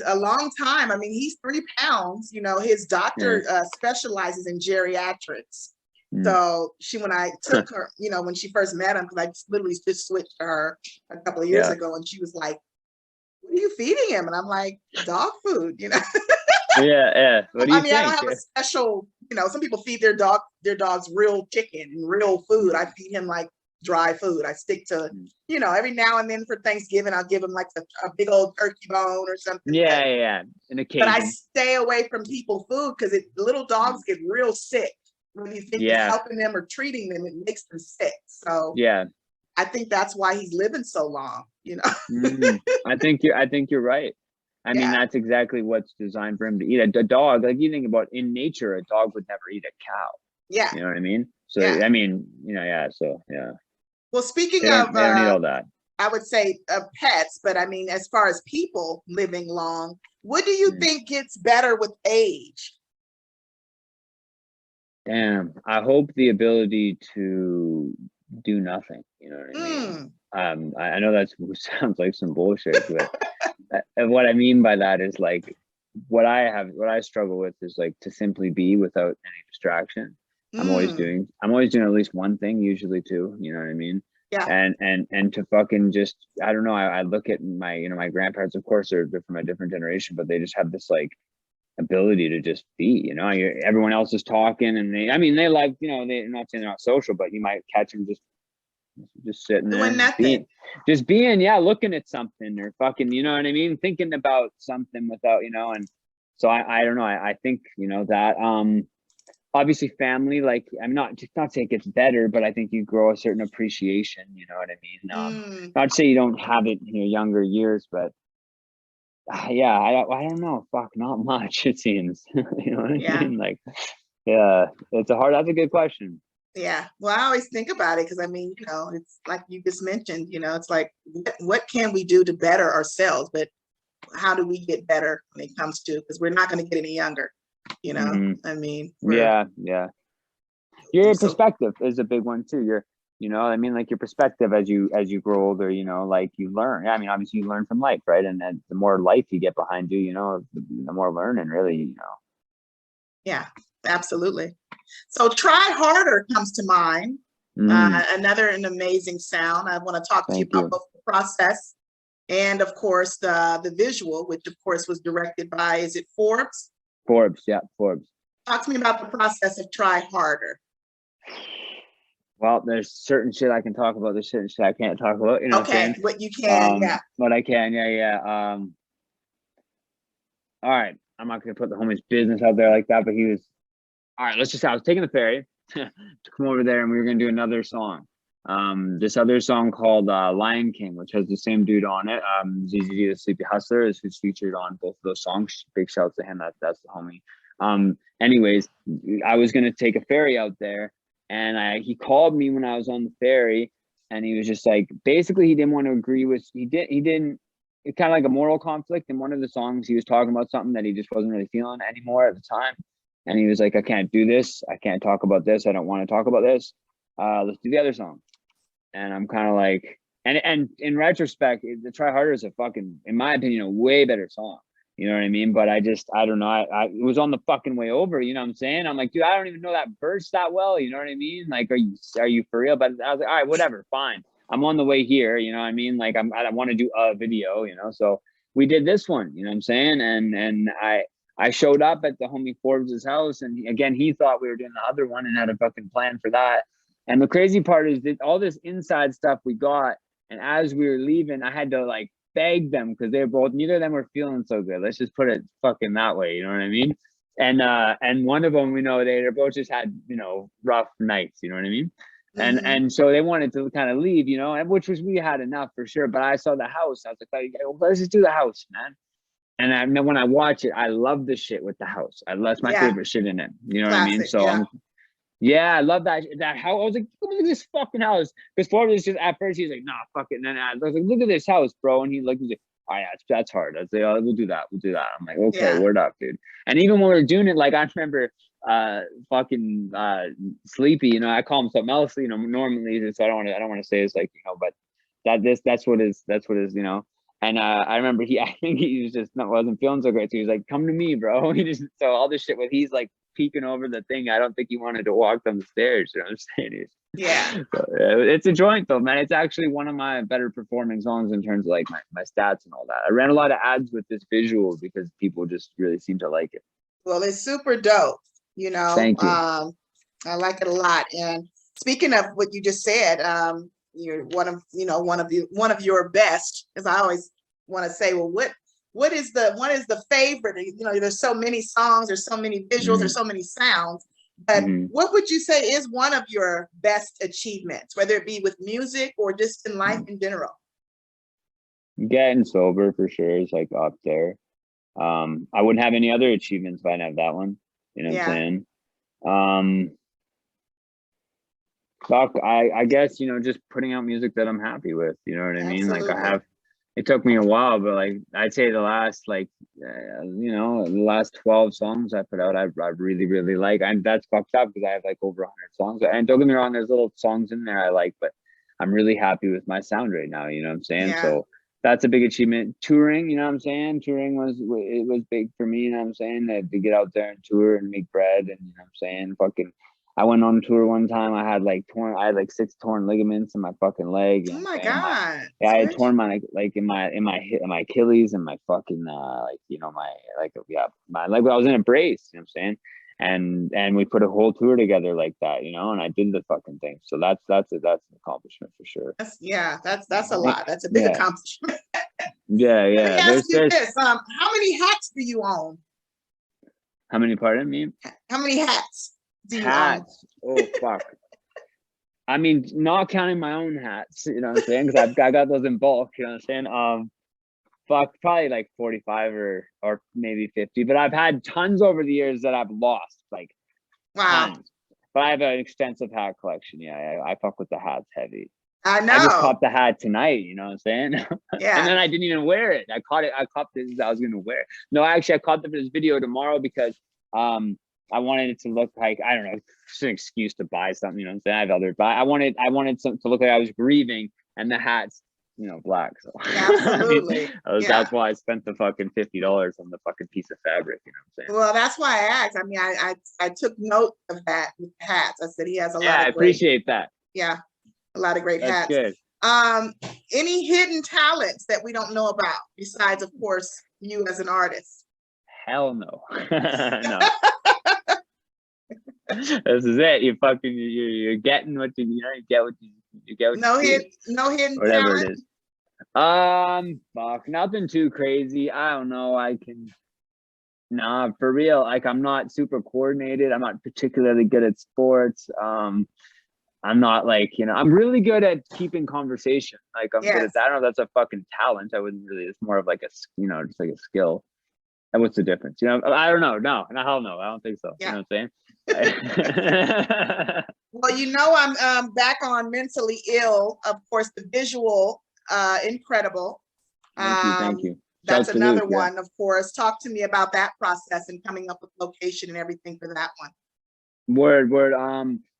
a long time. I mean, he's 3 pounds. You know, his doctor specializes in geriatrics. So when I took her, you know, when she first met him, because I literally just switched to her a couple of years ago, and she was like, "What are you feeding him?" And I'm like, "Dog food," you know. Yeah. What do you think? I don't have a special, you know, some people feed their dogs real chicken and real food. I feed him like dry food. I stick to, you know, every now and then for Thanksgiving, I'll give him like a big old turkey bone or something. Yeah. But I stay away from people food, because little dogs get real sick. When you think you're helping them or treating them, it makes them sick. So I think that's why he's living so long, you know. I think you're right. I mean, that's exactly what's designed for him to eat. A dog, like you think about in nature, a dog would never eat a cow. Yeah. You know what I mean? So I mean, you know, so Well, speaking of they don't need all that. I would say pets, but I mean, as far as people living long, what do you think gets better with age? Damn, I hope the ability to do nothing. You know what I mean? I know that sounds like some bullshit, but what I mean by that is like what I struggle with is like to simply be without any distraction. I'm always doing at least one thing, usually 2. You know what I mean? Yeah. And to fucking just, I don't know. I look at my grandparents. Of course, they're from a different generation, but they just have this like ability to just be, you know, everyone else is talking, and they like, you know, they're not saying they're not social, but you might catch them just sitting there, being, looking at something, or fucking, you know what I mean, thinking about something without, you know. And so I don't know. I think, you know, that obviously family, like, I'm not saying it gets better, but I think you grow a certain appreciation, you know what I mean? Not to say you don't have it in your younger years, but I don't know. Fuck, not much, it seems. You know what I mean? Like, that's a good question. Yeah. Well, I always think about it, because I mean, you know, it's like you just mentioned, you know, it's like, what can we do to better ourselves? But how do we get better when it comes to, because we're not going to get any younger, you know. I mean, yeah. Your so, perspective is a big one too. I mean, like your perspective as you grow older, like you learn. I mean, obviously you learn from life, right? And then the more life you get behind you, the more learning really, Yeah, absolutely. So Try Harder comes to mind. Another an amazing sound. I want to talk to you about both the process and of course the visual, which of course was directed by, is it Forbes? Forbes, yeah, Forbes. Talk to me about the process of Try Harder. Well, there's certain shit I can talk about. There's certain shit I can't talk about. You know Okay, what you can, yeah. What I can, yeah. All right, I'm not gonna put the homie's business out there like that, but he was. All right, let's just. I was taking the ferry to come over there, and we were gonna do another song. This other song called Lion King, which has the same dude on it. ZZZ, the Sleepy Hustler, is who's featured on both of those songs. Big shout to him. That's the homie. Anyways, I was gonna take a ferry out there. And he called me when I was on the ferry, and he was just like, basically he didn't want to agree with, it's kind of like a moral conflict. In one of the songs, he was talking about something that he just wasn't really feeling anymore at the time. And he was like, I can't do this. I can't talk about this. I don't want to talk about this. Let's do the other song. And I'm kind of like, and in retrospect, the Try Harder is a fucking, in my opinion, a way better song. You know what I mean? But I don't know. I it was on the fucking way over. You know what I'm saying? I'm like, dude, I don't even know that verse that well. You know what I mean? Like, are you for real? But I was like, all right, whatever, fine. I'm on the way here. You know what I mean? Like, I want to do a video. So we did this one. You know what I'm saying? And I showed up at the homie Forbes' house, and again, he thought we were doing the other one and had a fucking plan for that. And the crazy part is that all this inside stuff we got, and as we were leaving, I had to like beg them because neither of them were feeling so good. Let's just put it fucking that way. You know what I mean? And one of them, they're both just had, rough nights, you know what I mean? And so they wanted to kind of leave, and we had enough for sure. But I saw the house. I was like, let's just do the house, man. And when I watch it, I love the shit with the house. That's my favorite shit in it. You know what I mean? So I love that house. I was like, look at this fucking house. Because Forbes was just, at first he was like, nah, fuck it. And then I was like, look at this house, bro. And he's like, oh yeah, that's hard. I was like, oh, we'll do that. I'm like, okay, word up, dude. And even when we were doing it, like I remember Sleepy, I call him something else, normally, so I don't want to say it's like, but that's what is, And I remember I think he was just wasn't feeling so great. So he was like, come to me, bro. So all this shit with, he's like peeking over the thing. I don't think he wanted to walk down the stairs. You know what I'm saying? So, it's a joint though, man. It's actually one of my better performing songs in terms of like my stats and all that. I ran a lot of ads with this visual because people just really seem to like it. Well, it's super dope. Thank you. I like it a lot. And speaking of what you just said, you're one of your best, as I always want to say, well, what is the favorite? There's so many songs, there's so many visuals, there's so many sounds, but what would you say is one of your best achievements, whether it be with music or just in life in general? Getting sober for sure is like up there. I wouldn't have any other achievements if I didn't have that one. You know what I'm saying? Fuck, I guess, just putting out music that I'm happy with, you know what I mean? Like it took me a while, but like I'd say the last the last 12 songs I put out, I really, really like. And that's fucked up because I have like over 100 songs. And don't get me wrong, there's little songs in there I like, but I'm really happy with my sound right now, you know what I'm saying? So that's a big achievement. Touring, you know what I'm saying? Touring was big for me, you know what I'm saying? To get out there and tour and make bread, and you know what I'm saying? Fucking, I went on tour one time. I had like 6 torn ligaments in my fucking leg. Oh my God. I had torn my in my Achilles and my fucking my leg. I was in a brace, you know what I'm saying? And we put a whole tour together like that, and I did the fucking thing. So that's an accomplishment for sure. That's a lot. That's a big accomplishment. Yeah. Let me ask you this. How many hats do you own? How many, pardon me? How many hats do you own? Oh fuck. I mean, not counting my own hats, you know what I'm saying? Because I got those in bulk, you know what I'm saying? Fuck, probably like 45 or maybe 50. But I've had tons over the years that I've lost, like tons. But I have an extensive hat collection. Yeah, I fuck with the hats heavy. I know. I just copped the hat tonight, you know what I'm saying? Yeah. And then I didn't even wear it. I copped it as I was gonna wear it. No, actually I copped it for this video tomorrow because I wanted it to look like, I don't know, just an excuse to buy something, you know what I'm saying? I have other, but I wanted something to look like I was grieving, and the hat's, you know, black. So Absolutely. I mean, that's why I spent the fucking $50 on the fucking piece of fabric, you know what I'm saying? Well, that's why I asked. I mean, I took note of that with hats. I said he has a lot of I great, appreciate that. yeah, a lot of great That's hats. good. Any hidden talents that we don't know about besides, of course, you as an artist? Hell no. No. This is it. You fucking you're getting what you know. You get what you get. What No you hidden whatever talent? it is. Fuck, nothing too crazy. I don't know. I can. Nah, for real. Like, I'm not super coordinated. I'm not particularly good at sports. I'm not like, you know, I'm really good at keeping conversation. Like, I'm good at that. I don't know if that's a fucking talent. I wouldn't really. It's more of like a, you know, just like a skill. And what's the difference? You know, I don't know. No, hell no. I don't think so. Yeah. You know what I'm saying? Well, you know, I'm back on Mentally Ill. Of course, the visual, incredible. Thank you. That's another one, of course. Talk to me about that process and coming up with location and everything for that one. Word.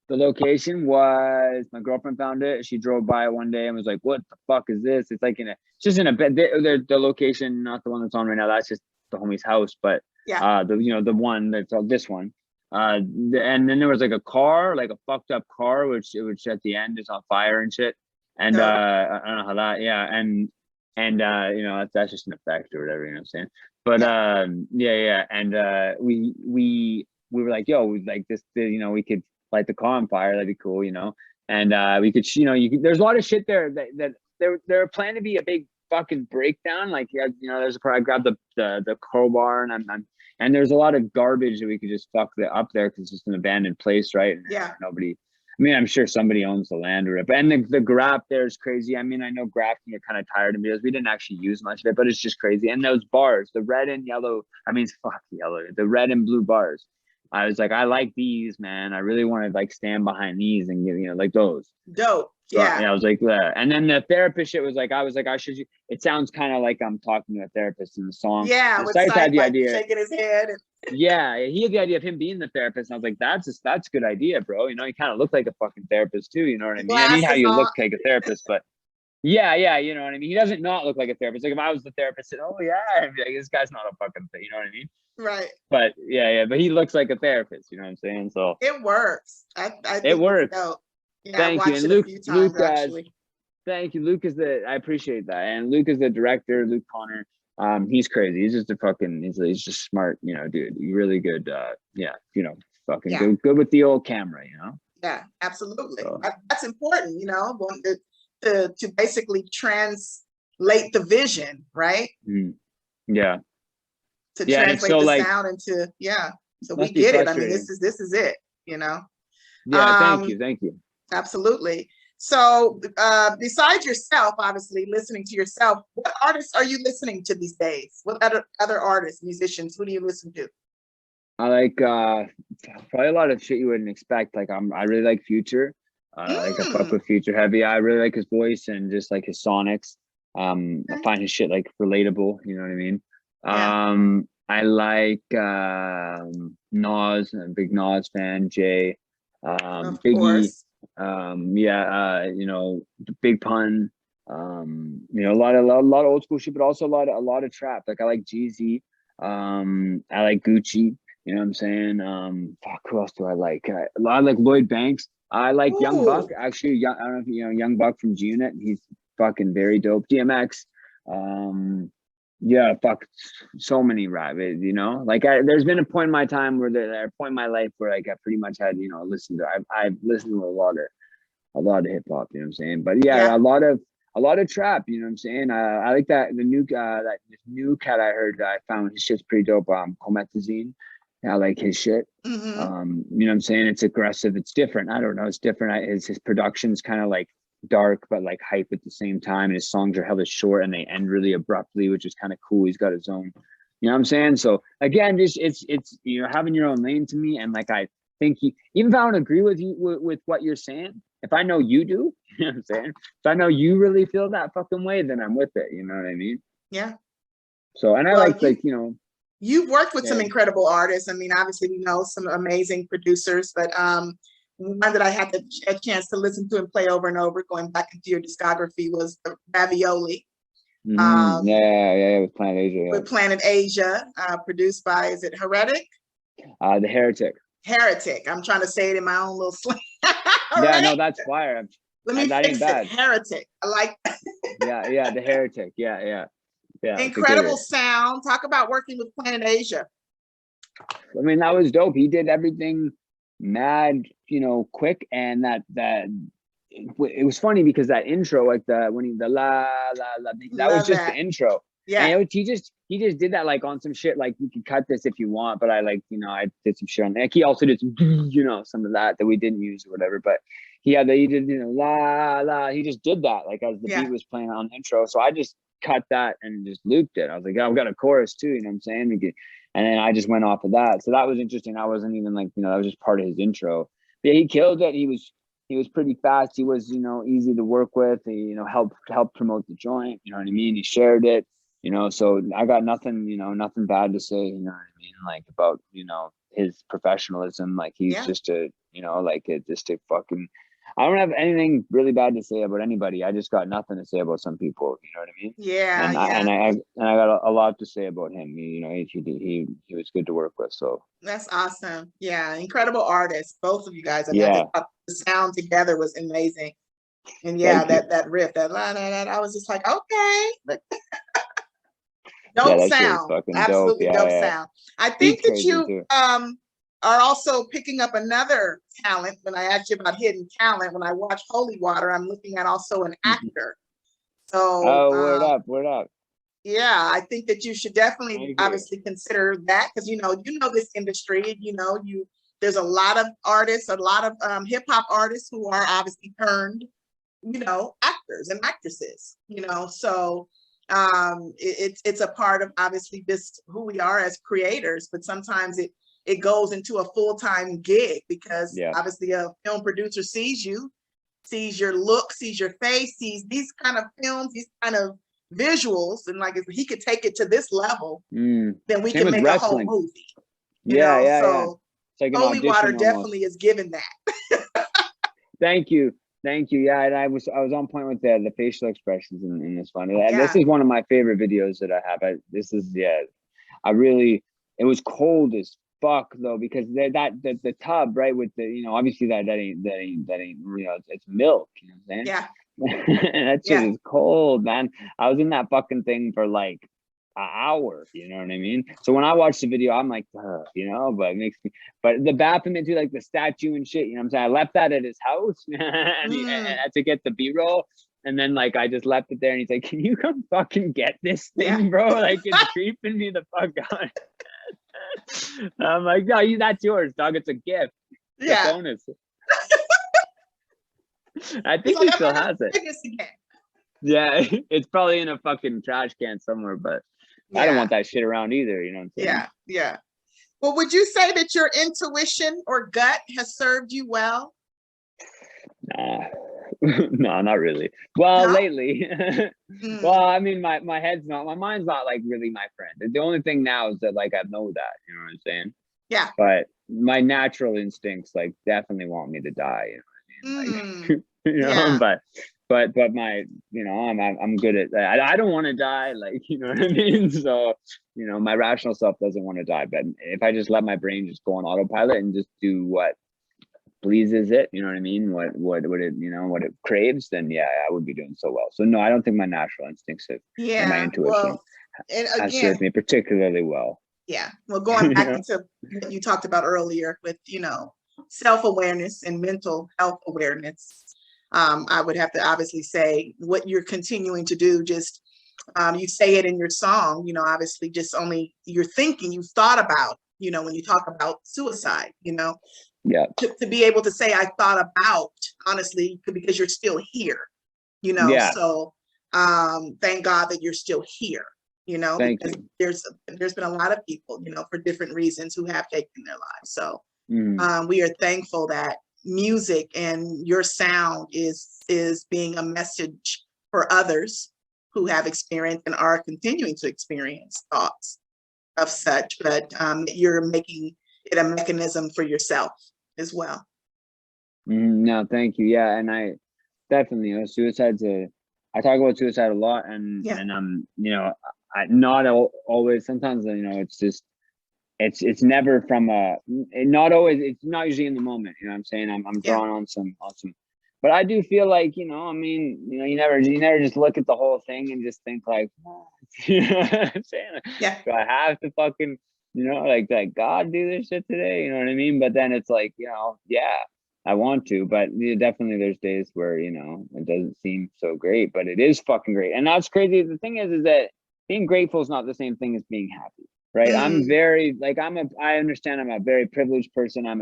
The location was, my girlfriend found it. She drove by it one day and was like, "What the fuck is this?" It's like just in a bed. The location, not the one that's on right now. That's just the homie's house, but the one that's this one. And then there was like a car, like a fucked up car, which at the end is on fire and shit. And I don't know how that, and you know, that's just an effect or whatever, you know what I'm saying? But and we were like, yo, like this, you know, we could light the car on fire, that'd be cool, you know. And we could, you know, there's a lot of shit there that there planned to be a big fucking breakdown. Like, you know, there's a part I grabbed the crowbar and there's a lot of garbage that we could just fuck up there because it's just an abandoned place, right? And nobody. I mean, I'm sure somebody owns the land or whatever. And the graph there is crazy. I mean, I know grafting are kind of tired of me because we didn't actually use much of it, but it's just crazy. And those bars, the red and yellow, the red and blue bars. I was like, I like these, man. I really want to like stand behind these and give, you know, like those. Dope. So, I was like, and then the therapist shit was like, I should. It sounds kind of like I'm talking to a therapist in the song. Yeah, with SYTHE had the idea, shaking his head. Yeah, he had the idea of him being the therapist, and I was like, that's a good idea, bro. You know, he kind of looked like a fucking therapist too. You know what I mean? I mean how you look like a therapist, but yeah, you know what I mean. He doesn't not look like a therapist. Like if I was the therapist, I'd, oh yeah, I'd be like, this guy's not a fucking thing. You know what I mean? Right. But but he looks like a therapist. You know what I'm saying? So it works. I think it works. Yeah, thank you, and Luke. Thank you. Luke is I appreciate that, and Luke is the director. Luke Connor. He's crazy. He's just he's just smart, you know, dude. He's really good. You know, fucking good with the old camera, you know? Yeah, absolutely. So that's important, you know, to basically translate the vision, right? Yeah. To translate the sound into, so we get it. I mean, this is it, you know? Yeah, thank you. Absolutely. So besides yourself, obviously listening to yourself, what artists are you listening to these days? What other artists, musicians, who do you listen to? I like probably a lot of shit you wouldn't expect. Like I really like Future. Like I fuck with Future heavy. I really like his voice and just like his sonics. I find his shit like relatable, you know what I mean? I like Nas, I'm a big Nas fan, Jay, Biggie. You know, Big Pun, you know, a lot of old school shit, but also a lot of trap. Like I like Jeezy, I like Gucci, you know what I'm saying? Fuck, who else do I like? I like Lloyd Banks. I like Young Buck, actually. I don't know if you know Young Buck from G Unit. He's fucking very dope. DMX, fuck, so many rap, you know, like there's been a point in my time where a point in my life where like I pretty much had, you know, I've listened to a lot of hip hop, you know what I'm saying? But a lot of trap, you know what I'm saying? I like that the new this new cat I heard, I found his shit's pretty dope. Comethazine. I like his shit. You know what I'm saying? It's aggressive, it's different. I don't know, it's different. His production's kind of like dark but like hype at the same time, and his songs are hella short and they end really abruptly, which is kind of cool. He's got his own, you know what I'm saying? So again, just it's you know, having your own lane to me. And like I think even if I don't agree with you with what you're saying, if I know you do, you know what I'm saying? If I know you really feel that fucking way, then I'm with it. You know what I mean? Yeah. So, and I Well, like, you know. You've worked with some Yeah. incredible artists. I mean, obviously, we know some amazing producers, but one that I had a chance to listen to and play over and over, going back into your discography, was the Ravioli. Yeah, with Planet Asia. Yeah. With Planet Asia, produced by, is it Heretic? The Heretic. Heretic. I'm trying to say it in my own little slang. Yeah, no, that's fire. Let me that fix ain't bad. it. Heretic. I like that. Yeah, the Heretic. Yeah. Incredible sound. Talk about working with Planet Asia. I mean, that was dope. He did everything mad, you know, quick, and that it was funny because that intro, like the la that was just the intro. Yeah. And he just did that like on some shit. Like, you can cut this if you want, but I like, you know, I did some shit on there. Like, he also did some, you know, some of that we didn't use or whatever. But he did, you know, la. He just did that like as the beat was playing on the intro. So I just cut that and just looped it. I was like, oh, I've got a chorus too, you know what I'm saying? And then I just went off of that. So that was interesting. I wasn't even like, you know, that was just part of his intro. But yeah, he killed it. He was pretty fast. He was, you know, easy to work with. He, you know, helped promote the joint. You know what I mean? He shared it. You know, so I got nothing, you know, nothing bad to say. You know what I mean? Like, about, you know, his professionalism. Like, he's just a, you know, like just a fucking. I don't have anything really bad to say about anybody. I just got nothing to say about some people. You know what I mean? Yeah. And I got a lot to say about him. You know, he was good to work with. So that's awesome. Yeah, incredible artists, both of you guys. I thought the sound together was amazing. And yeah, that riff, that la la la, I was just like, okay. Dope sound. Absolutely dope sound. I think that you are also picking up another talent. When I asked you about hidden talent, when I watch Holy Water, I'm looking at also an actor. So word up. Yeah, I think that you should definitely obviously consider that, because you know this industry. You know, there's a lot of artists, a lot of hip hop artists who are obviously turned, you know, actors and actresses. You know, so it's a part of obviously this who we are as creators. But sometimes it goes into a full-time gig, because obviously a film producer sees you, sees your look, sees your face, sees these kind of films, these kind of visuals, and like, if he could take it to this level, then we can make a whole movie. You know? So like Holy Water definitely is given that. Thank you. Yeah, and I was on point with the facial expressions in this one. This is one of my favorite videos that I have. It was cold as fuck though, because the tub, right, with the, you know, obviously that ain't you know, it's milk, you know what I'm saying? Yeah. That shit is cold, man. I was in that fucking thing for like an hour, you know what I mean? So when I watched the video, I'm like, you know, but it makes me, but the bathroom into like the statue and shit, you know what I'm saying? I left that at his house and to get the B-roll. And then like I just left it there, and he's like, can you come fucking get this thing, bro? Like, it's creeping me the fuck out. I'm like, no, that's yours, dog. It's a gift. It's a bonus. I think he still has it. Yeah, it's probably in a fucking trash can somewhere, but I don't want that shit around either, you know what I'm saying? Yeah. Well, would you say that your intuition or gut has served you well? Nah. No, not really. Well, lately. Well, I mean, my mind's not like really my friend. The only thing now is that like I know that, you know what I'm saying? Yeah. But my natural instincts like definitely want me to die, you know what I mean? Like, you know, but my, you know, I'm good at that. I don't want to die, like, you know what I mean? So, you know, my rational self doesn't want to die, but if I just let my brain just go on autopilot and just do what pleases it, you know what I mean, what it, you know, what it craves, then I would be doing so well. So no, I don't think my natural instincts have, and my intuition has served me particularly well. Yeah, well, going back into what you talked about earlier with, you know, self-awareness and mental health awareness, I would have to obviously say what you're continuing to do, just you say it in your song, you know, obviously just only you've thought about, you know, when you talk about suicide, you know, to be able to say I thought about, honestly, because you're still here, you know. So thank God that you're still here, you know, because there's been a lot of people, you know, for different reasons who have taken their lives. So we are thankful that music and your sound is being a message for others who have experienced and are continuing to experience thoughts of such, but you're making it a mechanism for yourself as well. No, thank you. Yeah, and I definitely, you know, suicide's I talk about suicide a lot, and you know, not always. Sometimes, you know, it's just it's never from not always. It's not usually in the moment. You know what I'm saying? I'm drawing on some. But I do feel like, you know, I mean, you know, you never just look at the whole thing and just think like, you know what I'm saying? Yeah. Do I have to fucking, you know, like God do this shit today? You know what I mean? But then it's like, you know, yeah, I want to, but definitely there's days where, you know, it doesn't seem so great, but it is fucking great. And that's crazy. The thing is that being grateful is not the same thing as being happy. Right. I'm very I understand I'm a very privileged person. I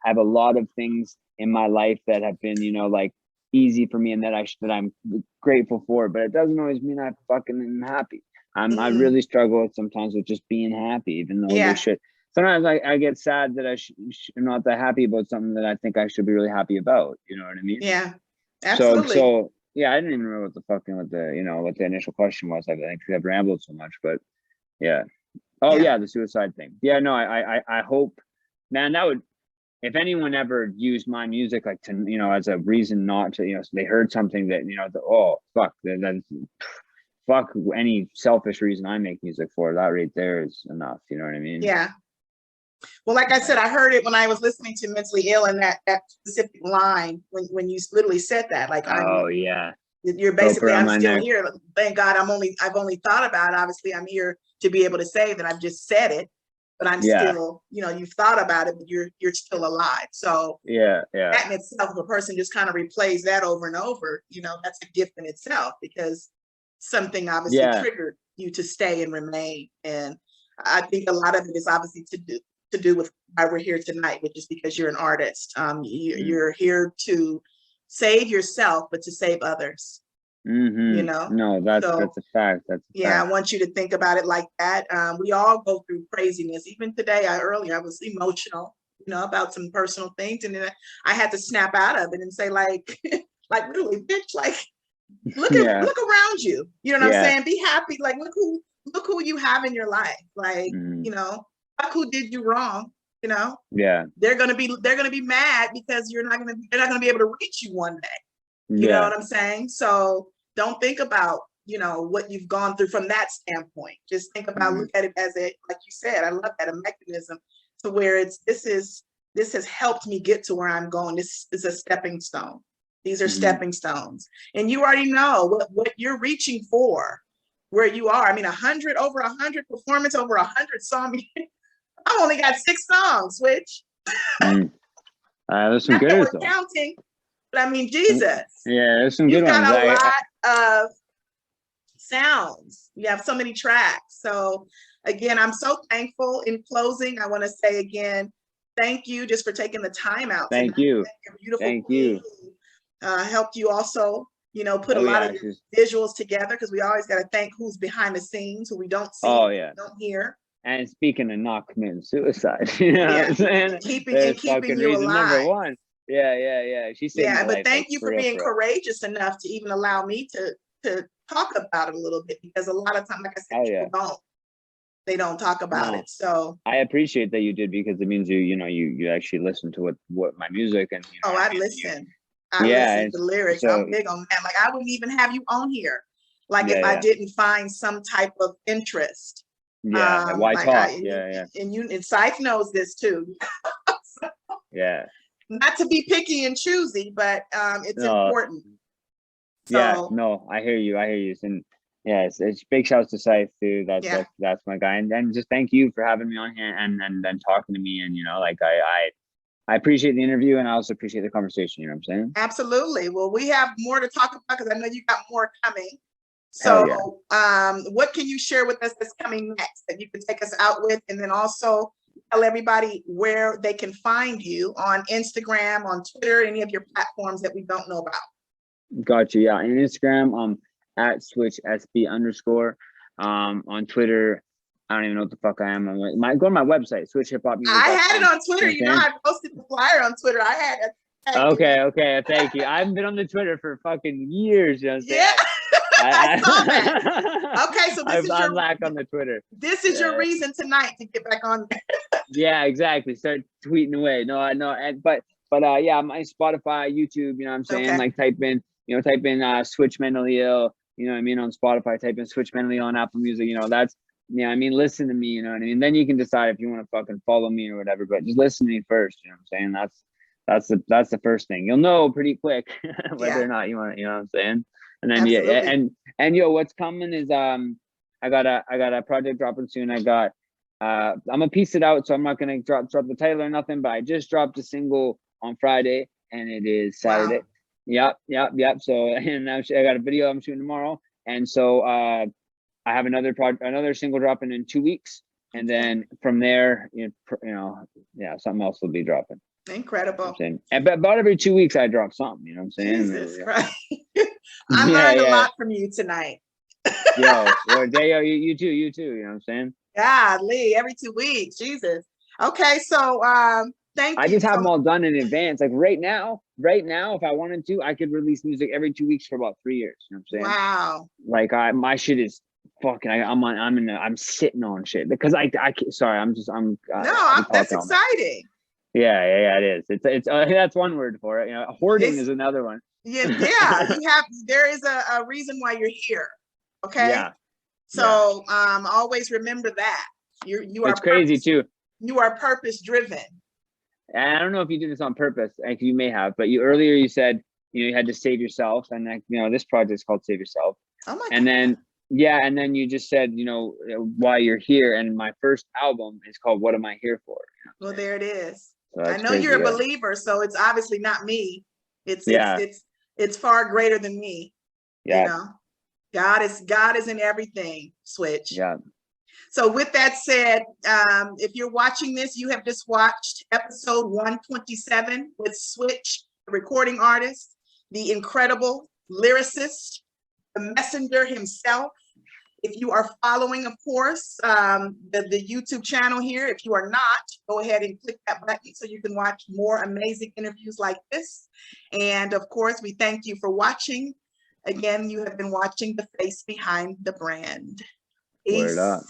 have a lot of things in my life that have been, you know, like easy for me and that I'm grateful for, but it doesn't always mean I fucking am happy. I really struggle sometimes with just being happy, even though they should. Sometimes I get sad that I'm not that happy about something that I think I should be really happy about. You know what I mean? Yeah, absolutely. So yeah, I didn't even remember what the initial question was. I think I've rambled so much, but yeah. Oh yeah, the suicide thing. Yeah, no, I hope, man, that would, if anyone ever used my music like to, you know, as a reason not to, you know, so they heard something that, you know, oh fuck, fuck any selfish reason I make music for, that right there is enough. You know what I mean? Yeah. Well, like I said, I heard it when I was listening to Mentally Ill, and that specific line when you literally said that, like, you're basically, I'm still here. Thank God I've only thought about it. Obviously, I'm here to be able to say that I've just said it, but I'm still, you know, you've thought about it, but you're still alive. So that in itself, if a person just kind of replays that over and over, you know, that's a gift in itself, because something obviously triggered you to stay and remain. And I think a lot of it is obviously to do with why we're here tonight, which is because you're an artist. You're here to save yourself, but to save others. You know? No, that's a fact. I want you to think about it like that. We all go through craziness. Even today, earlier I was emotional, you know, about some personal things, and then I had to snap out of it and say, like, like, really, bitch, like, look around you. You know what I'm saying? Be happy. Like, look who you have in your life. Like, you know, fuck who did you wrong. You know, they're gonna be mad because they're not gonna be able to reach you one day. You know what I'm saying? So don't think about, you know, what you've gone through from that standpoint. Just think about, look at it as like you said, I love that, a mechanism to where this has helped me get to where I'm going. This is a stepping stone. These are stepping stones, and you already know what you're reaching for, where you are. I mean, over 100 performance, over 100 songs. I only got 6 songs, which there's some good ones. Counting, but I mean, Jesus. Yeah, there's some good ones. You've got a lot of sounds. You have so many tracks. So again, I'm so thankful. In closing, I want to say again, thank you just for taking the time out. Thank you. Thank you. Helped you also, you know, put a lot of visuals together, because we always got to thank who's behind the scenes, who we don't see, don't hear. And speaking of not committing suicide, you know what I'm saying? Keeping you alive. Number one. Yeah. She said, but thank you for being courageous enough to even allow me to talk about it a little bit, because a lot of times, like I said, they don't talk about it. So I appreciate that you did, because it means you actually listen to what my music and I listen. I listen to lyrics. So, I'm big on that. Like, I wouldn't even have you on here, like, if I didn't find some type of interest. Why talk? And SYTHE knows this too. So, not to be picky and choosy, but it's important. So, I hear you. And it's big shouts to SYTHE too. That's my guy. And just thank you for having me on here and then talking to me. And like I appreciate the interview, and I also appreciate the conversation. You know what I'm saying? Absolutely. Well, we have more to talk about, because I know you got more coming. So what can you share with us that's coming next that you can take us out with? And then also tell everybody where they can find you on Instagram, on Twitter, any of your platforms that we don't know about. Gotcha. Yeah. On Instagram, at @switchsb_. On Twitter, I don't even know what the fuck I am. Go to my website, SwitchHipHop. I had it on Twitter. You know, I posted the flyer on Twitter. I had it. Okay, thank you. I haven't been on the Twitter for fucking years. You know what I'm saying? Yeah. I saw that. Okay, so I'm back on the Twitter. This is your reason tonight to get back on. Yeah, exactly. Start tweeting away. No, I know. But yeah, my Spotify, YouTube. You know what I'm saying? Okay. Like type in Switch Mentally Ill. You know what I mean? On Spotify, type in Switch Mentally Ill on Apple Music. You know, that's, I mean, listen to me. You know what I mean? Then you can decide if you want to fucking follow me or whatever. But just listen to me first. You know what I'm saying? That's the first thing. You'll know pretty quick whether or not you want to. You know what I'm saying? And then Absolutely. and yo, what's coming is I got a project dropping soon. I'm gonna piece it out, so I'm not gonna drop the title or nothing. But I just dropped a single on Friday, and it is Saturday. Wow. Yep. So and I got a video I'm shooting tomorrow, and so I have another single dropping in 2 weeks, and then from there, something else will be dropping. Incredible. And about every 2 weeks I drop something, you know what I'm saying? Jesus Christ. I learned a lot from you tonight. yo, you too, you know what I'm saying? Golly, every 2 weeks, Jesus. Okay, so thank you. I just have them all done in advance. Like right now, if I wanted to, I could release music every 2 weeks for about 3 years. You know what I'm saying? Wow. Like my shit is fucking. I'm sitting on shit because I sorry, that's exciting. Yeah, it is. It's that's one word for it. You know, hoarding is another one. Yeah. There is a reason why you're here. Okay. Yeah. So always remember that you are. It's crazy too. You are purpose driven. And I don't know if you did this on purpose. Like you may have, but earlier you said you had to save yourself, and this project is called Save Yourself. Oh my God. And then you just said why you're here, and my first album is called What Am I Here For? Well, there it is. So I know you're a believer, so it's obviously not me. It's far greater than me. Yeah. You know, God is in everything. Switch. Yeah. So with that said, if you're watching this, you have just watched episode 127 with Switch, the recording artist, the incredible lyricist, the messenger himself. If you are following, of course, the YouTube channel here, if you are not, go ahead and click that button so you can watch more amazing interviews like this. And of course, we thank you for watching. Again, you have been watching The Face Behind the Brand. Peace. Word up.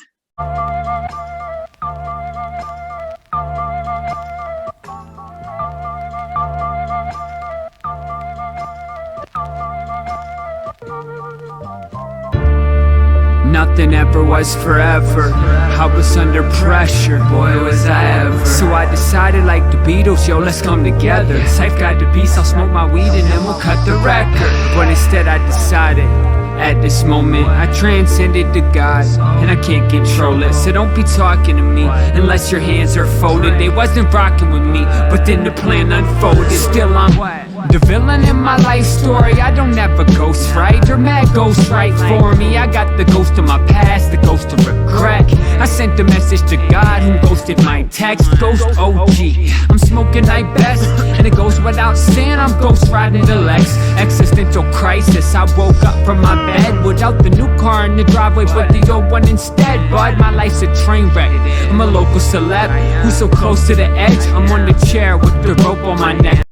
Nothing ever was forever. I was under pressure, boy was I ever. So I decided like the Beatles, yo, let's come together. Safe got the beats, I'll smoke my weed and then we'll cut the record. But instead I decided, at this moment, I transcended to God, and I can't control it. So don't be talking to me unless your hands are folded. They wasn't rocking with me, but then the plan unfolded. Still I'm the villain in my life story. I don't have a ghost right or mad ghost right for me. I got the ghost of my past, the ghost of regret. I sent a message to God who ghosted my text. Ghost OG, I'm smoking night best, and it goes without saying I'm ghost riding the Lex. Existential crisis, I woke up from my bed without the new car in the driveway, but the old one instead. But my life's a train wreck. I'm a local celeb who's so close to the edge. I'm on the chair with the rope on my neck.